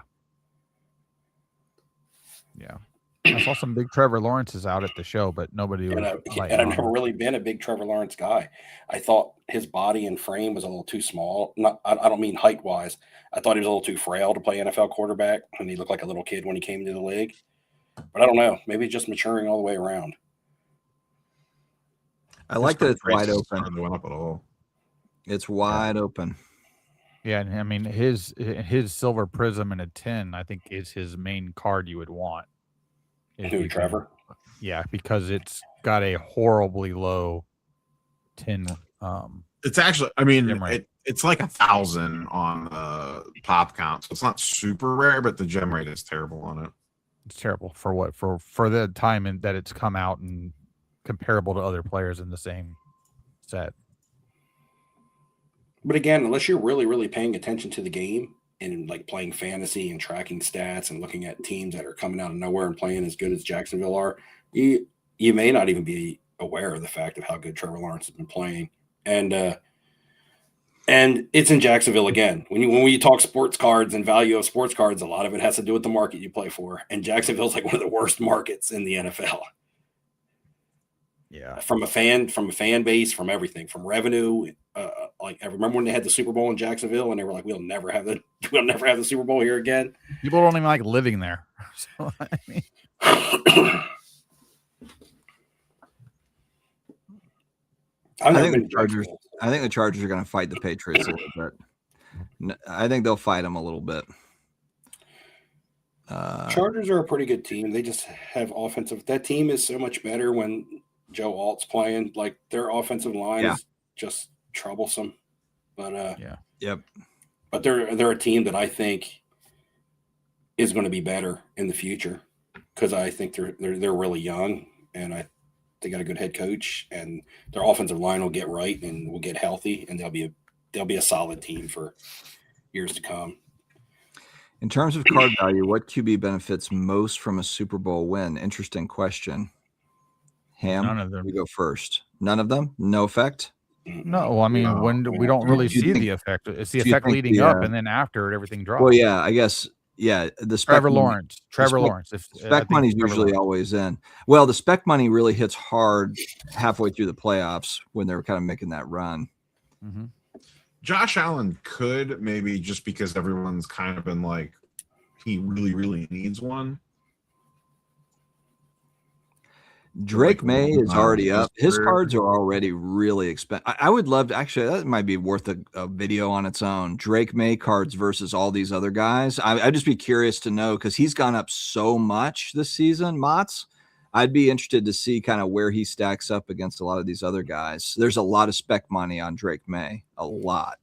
Speaker 2: I saw some big Trevor Lawrences out at the show, but nobody was.
Speaker 3: And I've never really been a big Trevor Lawrence guy. I thought his body and frame was a little too small. I don't mean height wise. I thought he was a little too frail to play NFL quarterback, and he looked like a little kid when he came into the league. But I don't know. Maybe he's just maturing all the way around.
Speaker 1: I like that it's wide open.
Speaker 4: Went up at all.
Speaker 1: It's wide open.
Speaker 2: Yeah, and I mean his silver prism and a 10, I think, is his main card you would want.
Speaker 3: Who, Trevor?
Speaker 2: Yeah, because it's got a horribly low 10.
Speaker 4: It's actually, I mean, it's like 1,000 on the pop count, so it's not super rare, but the gem rate is terrible on it.
Speaker 2: It's terrible for what for the time that it's come out and comparable to other players in the same set.
Speaker 3: But again, unless you're really, really paying attention to the game and playing fantasy and tracking stats and looking at teams that are coming out of nowhere and playing as good as Jacksonville are, you may not even be aware of the fact of how good Trevor Lawrence has been playing. And it's in Jacksonville again. When you talk sports cards and value of sports cards, a lot of it has to do with the market you play for. And Jacksonville's one of the worst markets in the NFL.
Speaker 2: Yeah.
Speaker 3: From a fan base, from everything, from revenue. I remember when they had the Super Bowl in Jacksonville and they were like, we'll never have the Super Bowl here again.
Speaker 2: People don't even like living there. So, I mean.
Speaker 1: I think the Chargers are going to fight the Patriots a little bit. I think they'll fight them a little bit.
Speaker 3: Chargers are a pretty good team. They just have offensive. That team is so much better when Joe Alt's playing. Their offensive line is just troublesome. But But they're a team that I think is going to be better in the future because I think they're really young and they got a good head coach and their offensive line will get right and will get healthy and they'll be a solid team for years to come.
Speaker 1: In terms of card value, what QB benefits most from a Super Bowl win? Interesting question. Ham,
Speaker 2: none of them.
Speaker 1: You go first. None of them? No effect?
Speaker 2: No, I mean, when we don't really see the effect. It's the effect leading up, and then after everything drops.
Speaker 1: Well, yeah, I guess, the spec
Speaker 2: Trevor Lawrence.
Speaker 1: Spec money's usually always in. Well, the spec money really hits hard halfway through the playoffs when they're kind of making that run.
Speaker 2: Mm-hmm.
Speaker 4: Josh Allen could maybe just because everyone's kind of been like, he really, really needs one.
Speaker 1: Drake May is already up. His cards are already really expensive. I would love to actually, that might be worth a video on its own. Drake May cards versus all these other guys. I'd just be curious to know because he's gone up so much this season, Mott's. I'd be interested to see kind of where he stacks up against a lot of these other guys. There's a lot of spec money on Drake May, a lot.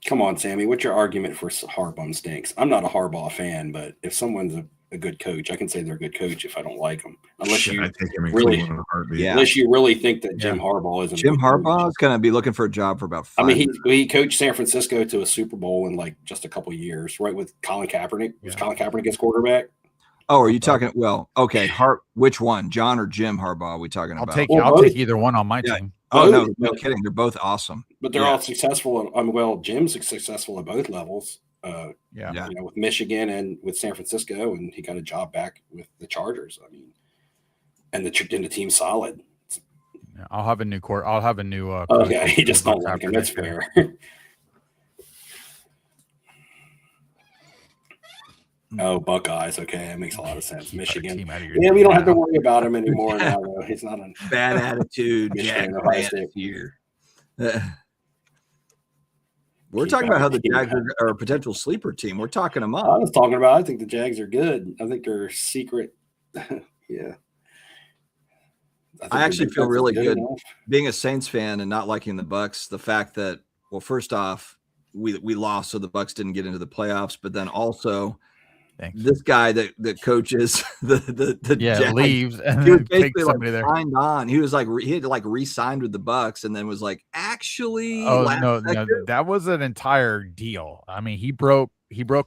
Speaker 3: Come on, Sammy. What's your argument for Harbaugh stinks? I'm not a Harbaugh fan, but if someone's a good coach, I can say they're a good coach if I don't like them. Unless you really think that Jim Harbaugh isn't.
Speaker 1: Jim Harbaugh is going to be looking for a job for about 5 years.
Speaker 3: He coached San Francisco to a Super Bowl in just a couple of years, right? With Colin Kaepernick. Was Colin Kaepernick his quarterback?
Speaker 1: Oh, are you talking? Well, okay. Which one, John or Jim Harbaugh? Are we talking about?
Speaker 2: I'll take either one on my team.
Speaker 1: Oh no kidding. They're both awesome.
Speaker 3: But they're all successful. Jim's successful at both levels. With Michigan and with San Francisco, and he got a job back with the Chargers. I mean, and the team's solid.
Speaker 2: Yeah, I'll have a new court. I'll have a new.
Speaker 3: Okay, he just don't like him. That's fair. Oh, Buckeyes. Okay, that makes a lot of sense.
Speaker 2: Keep
Speaker 3: Michigan.
Speaker 2: team out of your
Speaker 3: Yeah, we
Speaker 2: team
Speaker 3: don't have to
Speaker 2: now.
Speaker 3: worry about him anymore now. Though. He's not a
Speaker 1: Bad attitude,
Speaker 3: Michigan,
Speaker 1: Jag
Speaker 3: Ohio
Speaker 1: fan
Speaker 3: State.
Speaker 1: is here. We're
Speaker 3: Keep
Speaker 1: talking
Speaker 3: out
Speaker 1: about how
Speaker 3: of
Speaker 1: the
Speaker 3: team.
Speaker 1: Jags are a potential sleeper team. We're talking them
Speaker 3: I
Speaker 1: up.
Speaker 3: was talking about. I think the Jags are good. I think they're secret. Yeah.
Speaker 1: I actually feel really good
Speaker 3: enough.
Speaker 1: being a Saints fan and not liking the Bucks. The fact that, well, first off, we lost, so the Bucks didn't get into the playoffs. But then also,
Speaker 2: Thanks.
Speaker 1: this guy that coaches the Jags,
Speaker 2: leaves and
Speaker 1: he was
Speaker 2: then
Speaker 1: basically
Speaker 2: takes somebody there.
Speaker 1: signed on. He was like he had like re-signed with the Bucks, and then was like, actually,
Speaker 2: Oh
Speaker 1: last
Speaker 2: no,
Speaker 1: second,
Speaker 2: that was an entire deal. I mean, he broke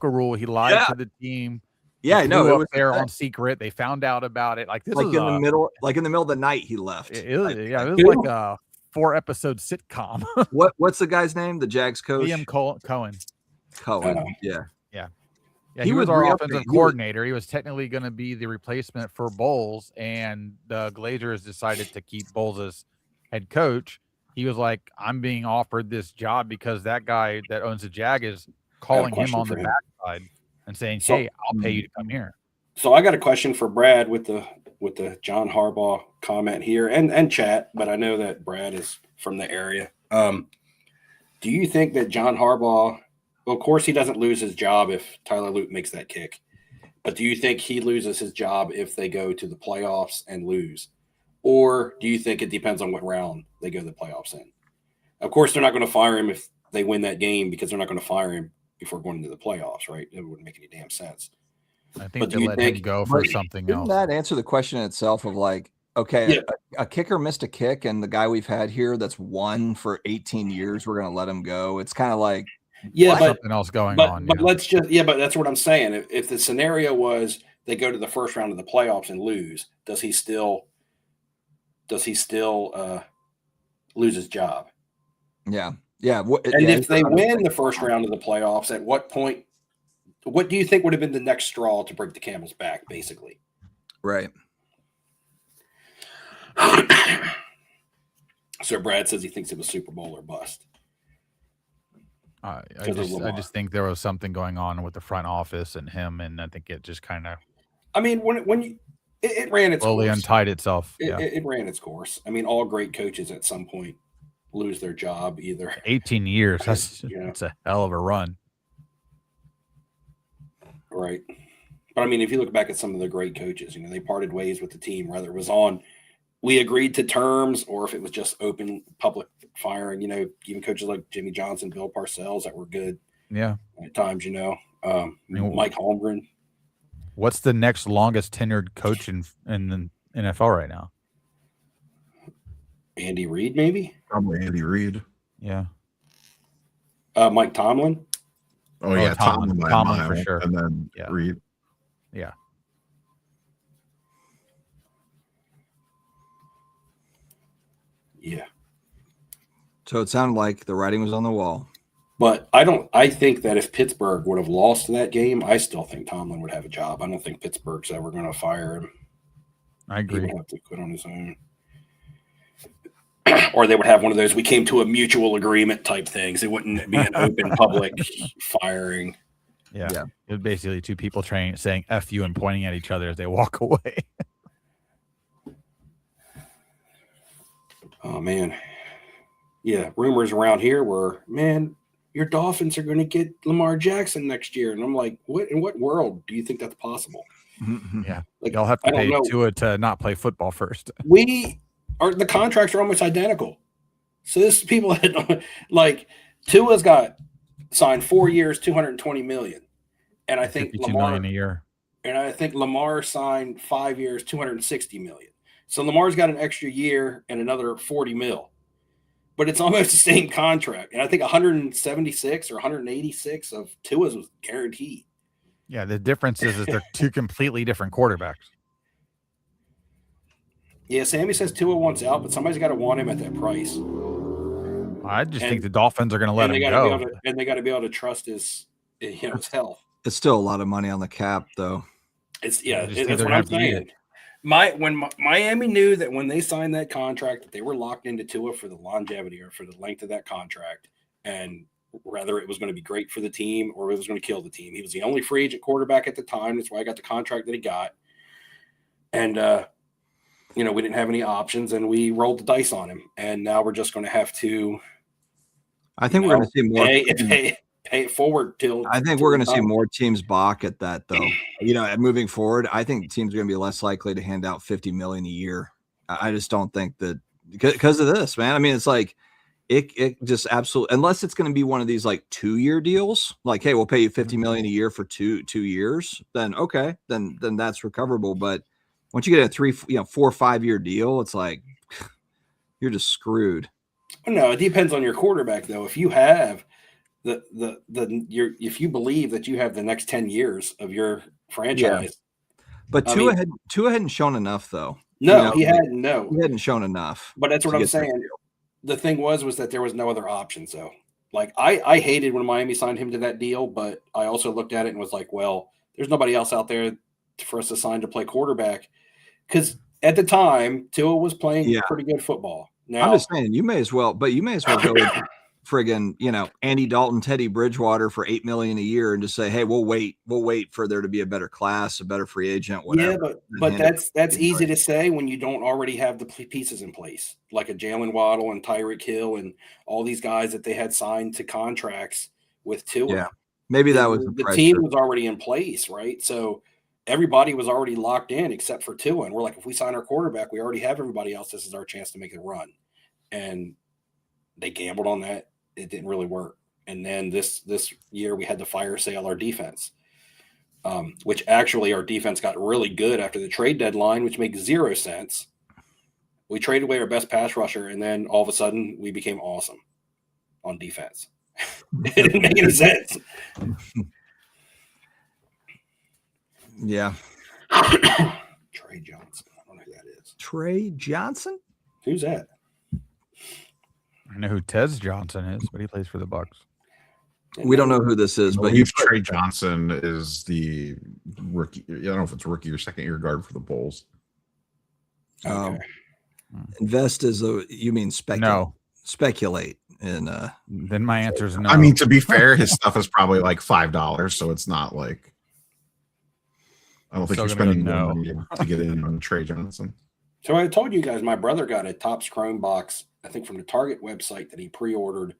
Speaker 2: a rule. He lied to the team.
Speaker 1: Yeah,
Speaker 2: he
Speaker 1: no,
Speaker 2: flew
Speaker 1: it
Speaker 2: up
Speaker 1: was
Speaker 2: there on secret. They found out about it. Like this
Speaker 1: like
Speaker 2: is
Speaker 1: in the middle of the night he left.
Speaker 2: it was like a 4-episode sitcom.
Speaker 1: What's the guy's name? The Jags coach?
Speaker 2: Liam Cohen.
Speaker 1: Yeah.
Speaker 2: Yeah,
Speaker 1: He
Speaker 2: he was
Speaker 1: was
Speaker 2: our
Speaker 1: re-upping.
Speaker 2: offensive
Speaker 1: He was-
Speaker 2: coordinator. He was technically going to be the replacement for Bowles, and the Glazers decided to keep Bowles as head coach. He was like, I'm being offered this job because that guy that owns the Jag is calling him on the backside and saying, hey, I'll pay you to come here.
Speaker 3: So I got a question for Brad with the John Harbaugh comment here and chat, but I know that Brad is from the area. Do you think that John Harbaugh, well, of course he doesn't lose his job if Tyler Luke makes that kick, but do you think he loses his job if they go to the playoffs and lose? Or do you think it depends on what round they go to the playoffs in? Of course, they're not going to fire him if they win that game because they're not going to fire him before going into the playoffs, right? It wouldn't make any damn sense.
Speaker 2: I think they let him go for something else.
Speaker 1: Didn't that answer the question itself of like, okay, a kicker missed a kick, and the guy we've had here that's won for 18 years, we're going to let him go. It's kind of like,
Speaker 3: but
Speaker 2: something else going on.
Speaker 3: But let's just, but that's what I'm saying. If the scenario was they go to the first round of the playoffs and lose, does he still lose his job?
Speaker 1: Yeah.
Speaker 3: And if they win the first round of the playoffs, at what point? What do you think would have been the next straw to break the camel's back, basically?
Speaker 1: Right.
Speaker 3: So Brad says he thinks it was Super Bowl or bust.
Speaker 2: I just think there was something going on with the front office and him, and I think it just kind of.
Speaker 3: I mean, when it ran its
Speaker 2: slowly
Speaker 3: course.
Speaker 2: Untied itself.
Speaker 3: It ran its course. I mean, all great coaches at some point lose their job either.
Speaker 2: 18 years. That's a hell of a run.
Speaker 3: Right. But I mean, if you look back at some of the great coaches, they parted ways with the team, whether it was on we agreed to terms or if it was just open public firing, even coaches like Jimmy Johnson, Bill Parcells that were good.
Speaker 2: Yeah.
Speaker 3: At times, Mike Holmgren.
Speaker 2: What's the next longest tenured coach in the NFL right now?
Speaker 3: Andy Reid, maybe?
Speaker 4: Probably Andy Reid.
Speaker 2: Yeah.
Speaker 3: Mike Tomlin.
Speaker 4: Oh yeah, Tomlin
Speaker 2: for sure.
Speaker 4: And then Reid.
Speaker 2: Yeah.
Speaker 3: Yeah.
Speaker 1: So it sounded like the writing was on the wall.
Speaker 3: But I think that if Pittsburgh would have lost that game, I still think Tomlin would have a job. I don't think Pittsburgh's ever going to fire him.
Speaker 2: I agree.
Speaker 3: He would have to quit on his own. Or they would have one of those, we came to a mutual agreement type things. It wouldn't be an open public firing.
Speaker 2: Yeah. It was basically two people saying F you and pointing at each other as they walk away.
Speaker 3: Oh, man. Yeah, rumors around here were, man, your Dolphins are going to get Lamar Jackson next year. And I'm like, in what world do you think that's possible?
Speaker 2: Yeah.
Speaker 3: Like,
Speaker 2: y'all have to pay Tua to not play football first.
Speaker 3: The contracts are almost identical. So this people had Tua's got signed 4 years, $220 million. And I think
Speaker 2: Lamar a year.
Speaker 3: And I think Lamar signed 5 years, $260 million. So Lamar's got an extra year and another $40 million. But it's almost the same contract. And I think 176 or 186 of Tua's was guaranteed.
Speaker 2: Yeah, the difference is they're two completely different quarterbacks.
Speaker 3: Yeah, Sammy says Tua wants out, but somebody's got to want him at that price.
Speaker 2: I just think the Dolphins are going to let him go.
Speaker 3: And they got to be able to trust his health.
Speaker 1: It's still a lot of money on the cap, though.
Speaker 3: That's what I'm saying. When Miami knew that when they signed that contract that they were locked into Tua for the longevity or for the length of that contract, and whether it was going to be great for the team or it was going to kill the team. He was the only free agent quarterback at the time. That's why I got the contract that he got. And, we didn't have any options, and we rolled the dice on him. And now we're just going to have to.
Speaker 1: I think we're going to see more.
Speaker 3: Pay it forward till.
Speaker 1: I think we're going to see more teams balk at that, though. Moving forward, I think teams are going to be less likely to hand out $50 million a year. I just don't think that because of this, man. I mean, it's like it just absolutely, unless it's going to be one of these like 2-year deals, like, hey, we'll pay you $50 million a year for two years. Then okay, then that's recoverable. But once you get a 3, 4 or 5 year deal, it's like you're just screwed.
Speaker 3: No, it depends on your quarterback, though. If you have if you believe that you have the next 10 years of your franchise,
Speaker 1: but Tua hadn't shown enough, though.
Speaker 3: No, he
Speaker 1: hadn't shown enough.
Speaker 3: But that's what I'm saying. The thing was that there was no other options, though. Like I hated when Miami signed him to that deal, but I also looked at it and was like, well, there's nobody else out there for us to sign to play quarterback, because at the time Tua was playing pretty good football. Now,
Speaker 1: I'm just saying you may as well go with friggin', Andy Dalton, Teddy Bridgewater for $8 million a year, and just say, hey, we'll wait for there to be a better class, a better free agent, whatever.
Speaker 3: Yeah, but that's easy to say when you don't already have the pieces in place, like a Jalen Waddle and Tyreek Hill and all these guys that they had signed to contracts with Tua.
Speaker 1: Yeah, maybe that was
Speaker 3: the team was already in place, right? So everybody was already locked in except for Tua, and we're like, if we sign our quarterback, we already have everybody else. This is our chance to make a run, and they gambled on that. It didn't really work. And then this year we had to fire sale our defense, which actually our defense got really good after the trade deadline, which makes 0 sense. We traded away our best pass rusher, and then all of a sudden we became awesome on defense. It didn't make any sense.
Speaker 1: Yeah.
Speaker 3: Trey Johnson. I don't know who that is.
Speaker 1: Trey Johnson?
Speaker 3: Who's that?
Speaker 2: I know who Tez Johnson is, but he plays for the Bucks.
Speaker 1: We don't know who this is, but
Speaker 4: Trey Johnson is the rookie. I don't know if it's rookie or second year guard for the Bulls.
Speaker 3: Okay.
Speaker 1: Invest is you mean speculate?
Speaker 2: No.
Speaker 1: Speculate. And
Speaker 2: then my answer is no.
Speaker 4: I mean, to be fair, his stuff is probably like $5, so it's not like I don't think you're spending more money to get in on Trey Johnson.
Speaker 3: So I told you guys my brother got a Topps Chrome box, I think from the Target website, that he pre-ordered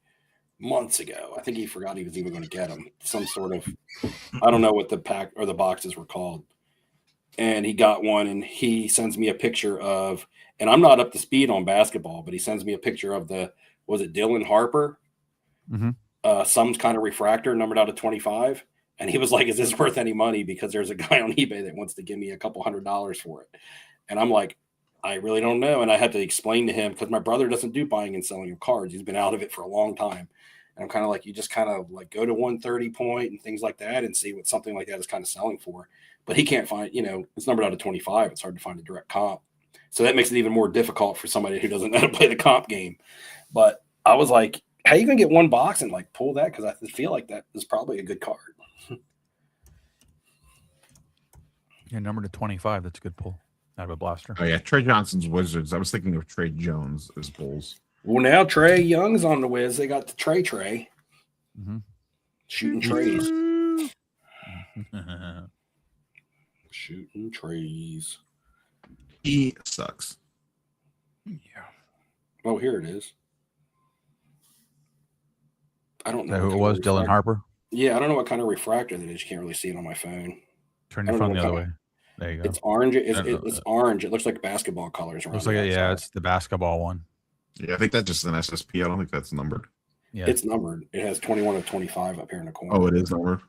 Speaker 3: months ago. I think he forgot he was even going to get them. Some sort of, I don't know what the pack or the boxes were called. And he got one, and he sends me a picture of, and I'm not up to speed on basketball, but he sends me a picture of was it Dylan Harper?
Speaker 2: Mm-hmm.
Speaker 3: Some kind of refractor numbered out of 25. And he was like, is this worth any money? Because there's a guy on eBay that wants to give me a couple $100 for it. And I'm like, I really don't know. And I had to explain to him, because my brother doesn't do buying and selling of cards. He's been out of it for a long time. And I'm kind of like, you just kind of like go to 130 point and things like that and see what something like that is kind of selling for. But he can't find, it's numbered out of 25. It's hard to find a direct comp. So that makes it even more difficult for somebody who doesn't know how to play the comp game. But I was like, how you going to get one box and like pull that? Because I feel like that is probably a good card.
Speaker 2: Yeah, number to 25. That's a good pull out of a blaster.
Speaker 4: Oh yeah, Trey Johnson's Wizards. I was thinking of Trey Jones as Bulls.
Speaker 3: Well, now Trey Young's on the Wiz. They got the Trey.
Speaker 2: Mm-hmm.
Speaker 3: Shooting trees. Shooting trees.
Speaker 4: He sucks.
Speaker 2: Yeah.
Speaker 3: Oh, here it is. I don't know
Speaker 2: who it was, Dylan Harper?
Speaker 3: Yeah, I don't know what kind of refractor that is. You can't really see it on my phone.
Speaker 2: Turn your phone the other way. There you go.
Speaker 3: It's orange. It's orange. It looks like basketball colors.
Speaker 2: Looks like it's the basketball one.
Speaker 4: Yeah, I think that's just an SSP. I don't think that's numbered.
Speaker 3: Yeah, it's numbered. It has 21 of 25 up here in the corner.
Speaker 4: Oh, it is numbered.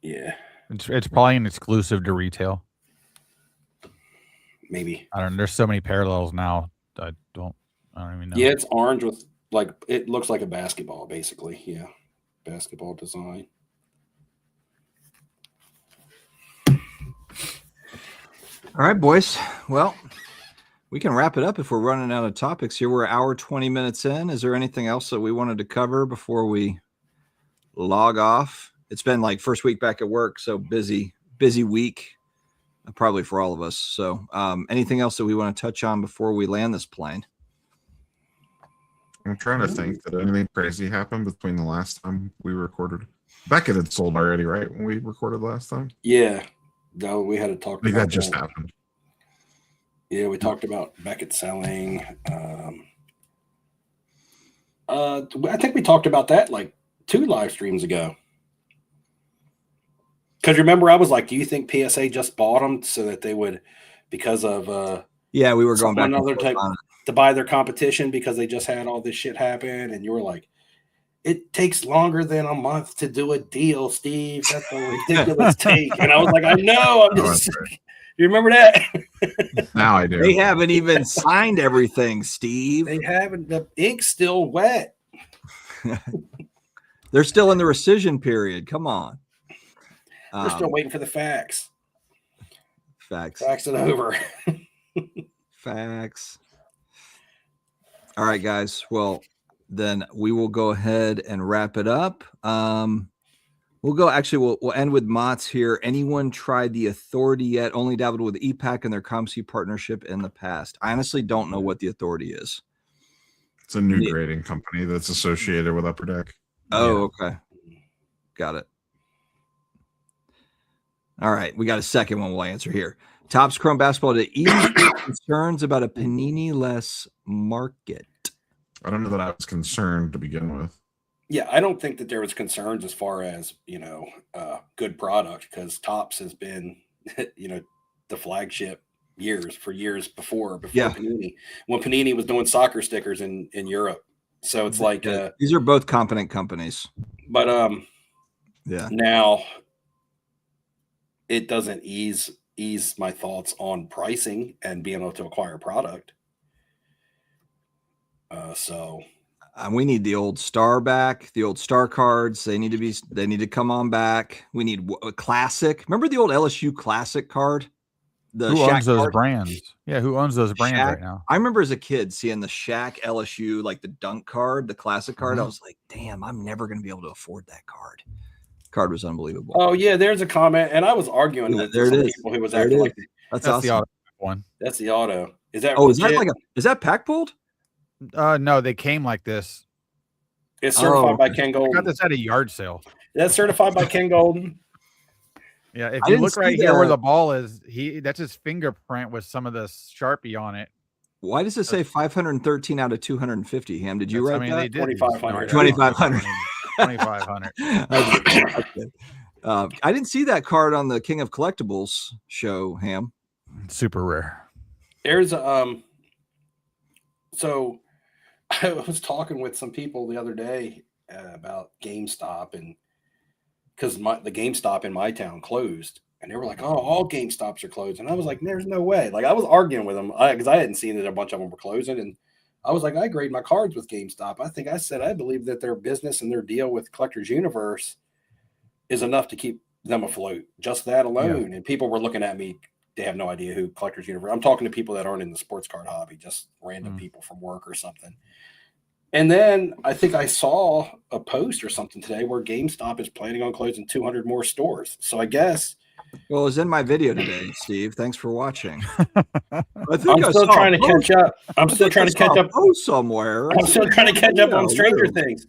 Speaker 3: Yeah,
Speaker 2: it's probably an exclusive to retail.
Speaker 3: Maybe.
Speaker 2: I don't know. There's so many parallels now. I don't even know.
Speaker 3: Yeah, it's orange with it looks like a basketball basically. Yeah, basketball design.
Speaker 1: All right, boys. Well, we can wrap it up if we're running out of topics here. We're an hour, 20 minutes in. Is there anything else that we wanted to cover before we log off? It's been like first week back at work, so busy week, probably for all of us. So anything else that we want to touch on before we land this plane?
Speaker 4: I'm trying to think that anything crazy happened between the last time we recorded. Beckett had sold already, right? When we recorded last time?
Speaker 3: Yeah. No, we had to talk
Speaker 4: I think
Speaker 3: about
Speaker 4: that just happened.
Speaker 3: Yeah, we talked about Beckett selling. I think we talked about that like 2 live streams ago. Because remember, I was like, do you think PSA just bought them so that they would, because of
Speaker 1: yeah, we were going back
Speaker 3: another type to buy their competition because they just had all this shit happen, and you were like, it takes longer than a month to do a deal, Steve. That's a ridiculous take. And I was like, I know. I'm just. You remember that?
Speaker 4: Now I do.
Speaker 1: They haven't even signed everything, Steve.
Speaker 3: They haven't. The ink's still wet.
Speaker 1: They're still in the rescission period. Come on.
Speaker 3: They're still waiting for the facts.
Speaker 1: Facts.
Speaker 3: Fax it over.
Speaker 1: Facts. All right, guys. Well, then we will go ahead and wrap it up. We'll end with Mott's here. Anyone tried the Authority yet? Only dabbled with EPAC and their ComC partnership in the past. I honestly don't know what the Authority is.
Speaker 4: It's a new grading company that's associated with Upper Deck.
Speaker 1: Oh, okay. Got it. All right. We got a second one we'll answer here. Topps Chrome Basketball to ease concerns about a Panini-less market.
Speaker 4: I don't know that I was concerned to begin with.
Speaker 3: Yeah, I don't think that there was concerns as far as, good product, because Topps has been, the flagship for years before Panini, when Panini was doing soccer stickers in Europe. So it's like
Speaker 1: these are both competent companies.
Speaker 3: But
Speaker 1: yeah.
Speaker 3: Now it doesn't ease my thoughts on pricing and being able to acquire product.
Speaker 1: We need the old star back, the old star cards. They need to come on back. We need a classic. Remember the old LSU classic card?
Speaker 2: Who owns those brands? Yeah, who owns those brands right now?
Speaker 1: I remember as a kid seeing the Shaq LSU, like the dunk card, the classic card. I was like, damn, I'm never going to be able to afford that card. Card was unbelievable.
Speaker 3: Oh yeah, there's a comment, and I was arguing with some people who was acting like
Speaker 1: that's awesome.
Speaker 2: The auto one.
Speaker 3: That's the auto. Is that?
Speaker 1: Oh, is that is that pack pulled?
Speaker 2: No, they came like this.
Speaker 3: It's certified by Ken Golden.
Speaker 2: I got this at a yard sale.
Speaker 3: That's certified by Ken Golden.
Speaker 2: Yeah, if you look right here where the ball is, that's his fingerprint with some of the Sharpie on it.
Speaker 1: Why does it say 513 out of 250? Ham, did you write that?
Speaker 2: They did
Speaker 3: 2,500.
Speaker 1: 2,500.
Speaker 2: 2,500.
Speaker 1: I didn't see that card on the King of Collectibles show, Ham.
Speaker 2: Super rare.
Speaker 3: There's so I was talking with some people the other day about GameStop, and because the GameStop in my town closed, and they were like, "Oh, all GameStops are closed," and I was like, "There's no way!" Like I was arguing with them because I hadn't seen that a bunch of them were closing, and I was like, "I grade my cards with GameStop." I said I believe that their business and their deal with Collectors Universe is enough to keep them afloat. Just that alone, and people were looking at me. They have no idea who Collectors Universe. I'm talking to people that aren't in the sports card hobby, just random people from work or something. And then I think I saw a post or something today where GameStop is planning on closing 200 more stores. So I guess.
Speaker 1: Well, it was in my video today, Steve. Thanks for watching.
Speaker 3: I'm still trying to catch up. I'm still trying to catch up
Speaker 1: somewhere.
Speaker 3: I'm still trying to catch up on Stranger Things.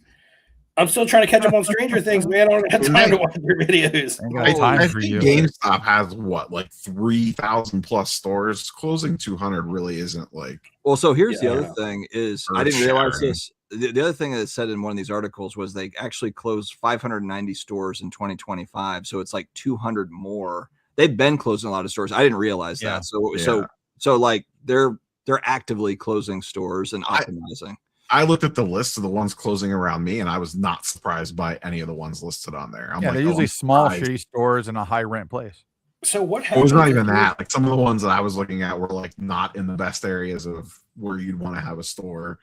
Speaker 3: I'm still trying to catch up on Stranger Things, man. I don't have time to watch your videos.
Speaker 4: I think GameStop has like 3,000 plus stores. Closing 200 really isn't like.
Speaker 1: Well, so here's the other thing is I didn't realize this. The other thing that it said in one of these articles was they actually closed 590 stores in 2025. So it's like 200 more. They've been closing a lot of stores. I didn't realize that. So like they're actively closing stores and optimizing.
Speaker 4: I looked at the list of the ones closing around me, and I was not surprised by any of the ones listed on there.
Speaker 2: They're usually small, shitty stores in a high rent place.
Speaker 3: So what happened?
Speaker 4: It was not even that. Like some of the ones that I was looking at were like not in the best areas of where you'd want to have a store.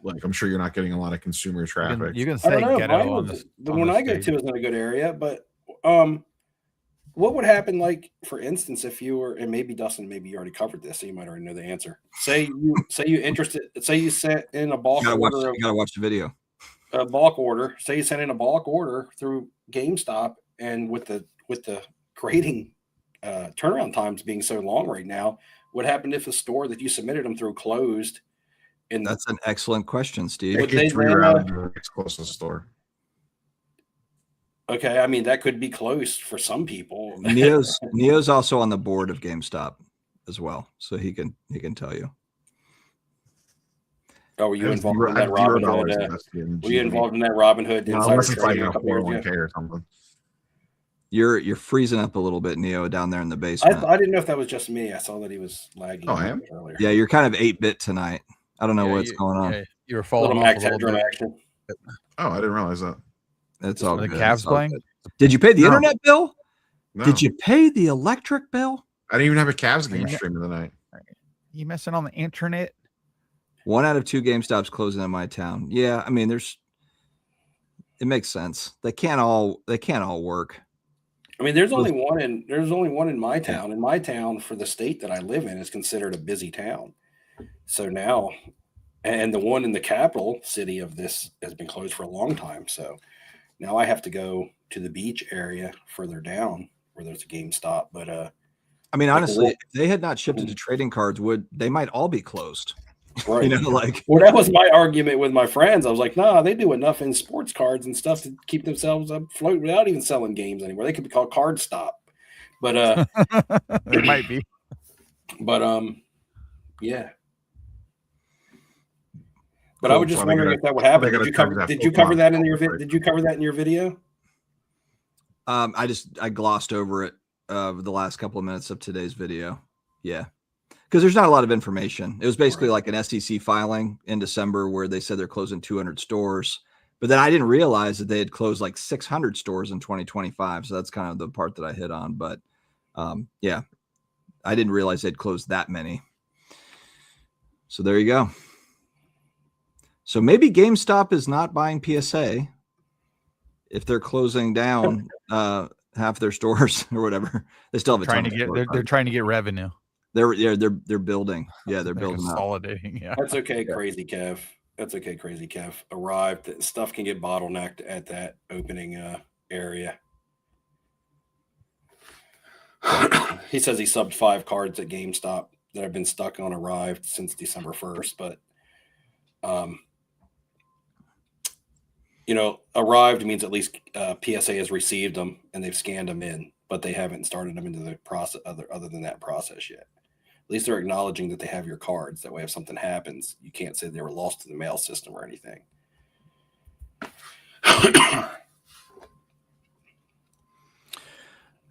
Speaker 4: Like I'm sure you're not getting a lot of consumer traffic.
Speaker 2: You can say ghetto on
Speaker 3: the one I go to is in a good area, but what would happen, like, for instance, if you were, and maybe Dustin, maybe you already covered this, so you might already know the answer. Say you sent in a bulk order.
Speaker 1: You gotta watch the video.
Speaker 3: A bulk order. Say you sent in a bulk order through GameStop, and with the grading turnaround times being so long right now, what happened if a store that you submitted them through closed,
Speaker 1: That's an excellent question, Steve.
Speaker 3: Would
Speaker 4: It
Speaker 3: they
Speaker 4: gets
Speaker 3: then,
Speaker 4: rerouted to the next closest store.
Speaker 3: Okay, I mean that could be close for some people.
Speaker 1: Neo's also on the board of GameStop as well, so he can tell you.
Speaker 3: Oh, were
Speaker 4: I
Speaker 3: you
Speaker 4: have
Speaker 3: involved
Speaker 4: zero-
Speaker 3: in
Speaker 4: I
Speaker 3: that
Speaker 4: have $0
Speaker 3: Robinhood?
Speaker 4: invested in
Speaker 3: Were you
Speaker 4: GD.
Speaker 3: involved in that Robinhood
Speaker 4: No,
Speaker 3: insider
Speaker 4: unless it's like
Speaker 3: trading
Speaker 4: a
Speaker 3: a couple years ago?
Speaker 4: 401k or something.
Speaker 1: You're freezing up a little bit, Neo, down there in the
Speaker 3: I
Speaker 1: basement.
Speaker 3: didn't know if that was just me. I saw that he was lagging
Speaker 4: Oh, I am?
Speaker 3: earlier.
Speaker 1: Yeah, you're kind of 8-bit tonight. I don't know what's going on.
Speaker 2: Yeah, you were
Speaker 3: A
Speaker 2: falling
Speaker 3: little
Speaker 2: off
Speaker 3: Max
Speaker 2: a little
Speaker 3: Headroom
Speaker 2: bit.
Speaker 3: action.
Speaker 4: Oh, I didn't realize that.
Speaker 1: It's all
Speaker 2: The
Speaker 1: good.
Speaker 2: Cavs
Speaker 1: It's all
Speaker 2: playing?
Speaker 1: good. Did you pay the
Speaker 4: No.
Speaker 1: internet bill?
Speaker 4: No.
Speaker 1: Did you pay the electric bill?
Speaker 4: I didn't even have a Cavs game
Speaker 2: Yeah.
Speaker 4: stream of the night.
Speaker 2: You messing on the internet?
Speaker 1: 1 out of 2 GameStops closing in my town. Yeah, I mean, it makes sense. They can't all work.
Speaker 3: I mean, there's only one in my town. And my town, for the state that I live in, is considered a busy town. So now, and the one in the capital city of this has been closed for a long time. So now I have to go to the beach area further down where there's a GameStop. But
Speaker 1: I mean, honestly, if they had not shifted to trading cards, they might all be closed.
Speaker 3: right.
Speaker 1: You know, like,
Speaker 3: well, that was my argument with my friends. I was like, nah, they do enough in sports cards and stuff to keep themselves afloat without even selling games anymore. They could be called Card Stop. But
Speaker 2: It might be.
Speaker 3: But yeah. But I was just wondering if that would happen. Did you cover that in your video?
Speaker 1: I glossed over it the last couple of minutes of today's video. Yeah. Because there's not a lot of information. It was basically like an SEC filing in December where they said they're closing 200 stores. But then I didn't realize that they had closed like 600 stores in 2025. So that's kind of the part that I hit on. But yeah, I didn't realize they'd closed that many. So there you go. So maybe GameStop is not buying PSA if they're closing down half their stores or whatever. They still have
Speaker 2: they're trying to get revenue.
Speaker 1: They're building. Yeah, they're building
Speaker 2: consolidating. Yeah.
Speaker 3: That's okay, Crazy Kev. That's okay, Crazy Kev. Arrived. Stuff can get bottlenecked at that opening area. He says he subbed 5 cards at GameStop that have been stuck on Arrived since December 1st. But, Arrived means at least PSA has received them and they've scanned them in, but they haven't started them into the process other than that process yet. At least they're acknowledging that they have your cards. That way, if something happens, you can't say they were lost to the mail system or anything.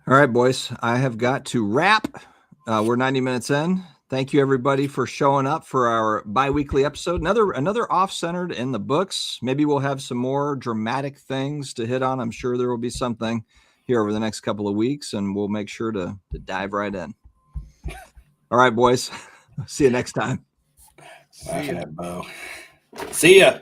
Speaker 1: All right, boys. I have got to wrap. We're 90 minutes in. Thank you, everybody, for showing up for our bi-weekly episode. Another off-centered in the books. Maybe we'll have some more dramatic things to hit on. I'm sure there will be something here over the next couple of weeks, and we'll make sure to dive right in. All right, boys. See you next time.
Speaker 3: See ya.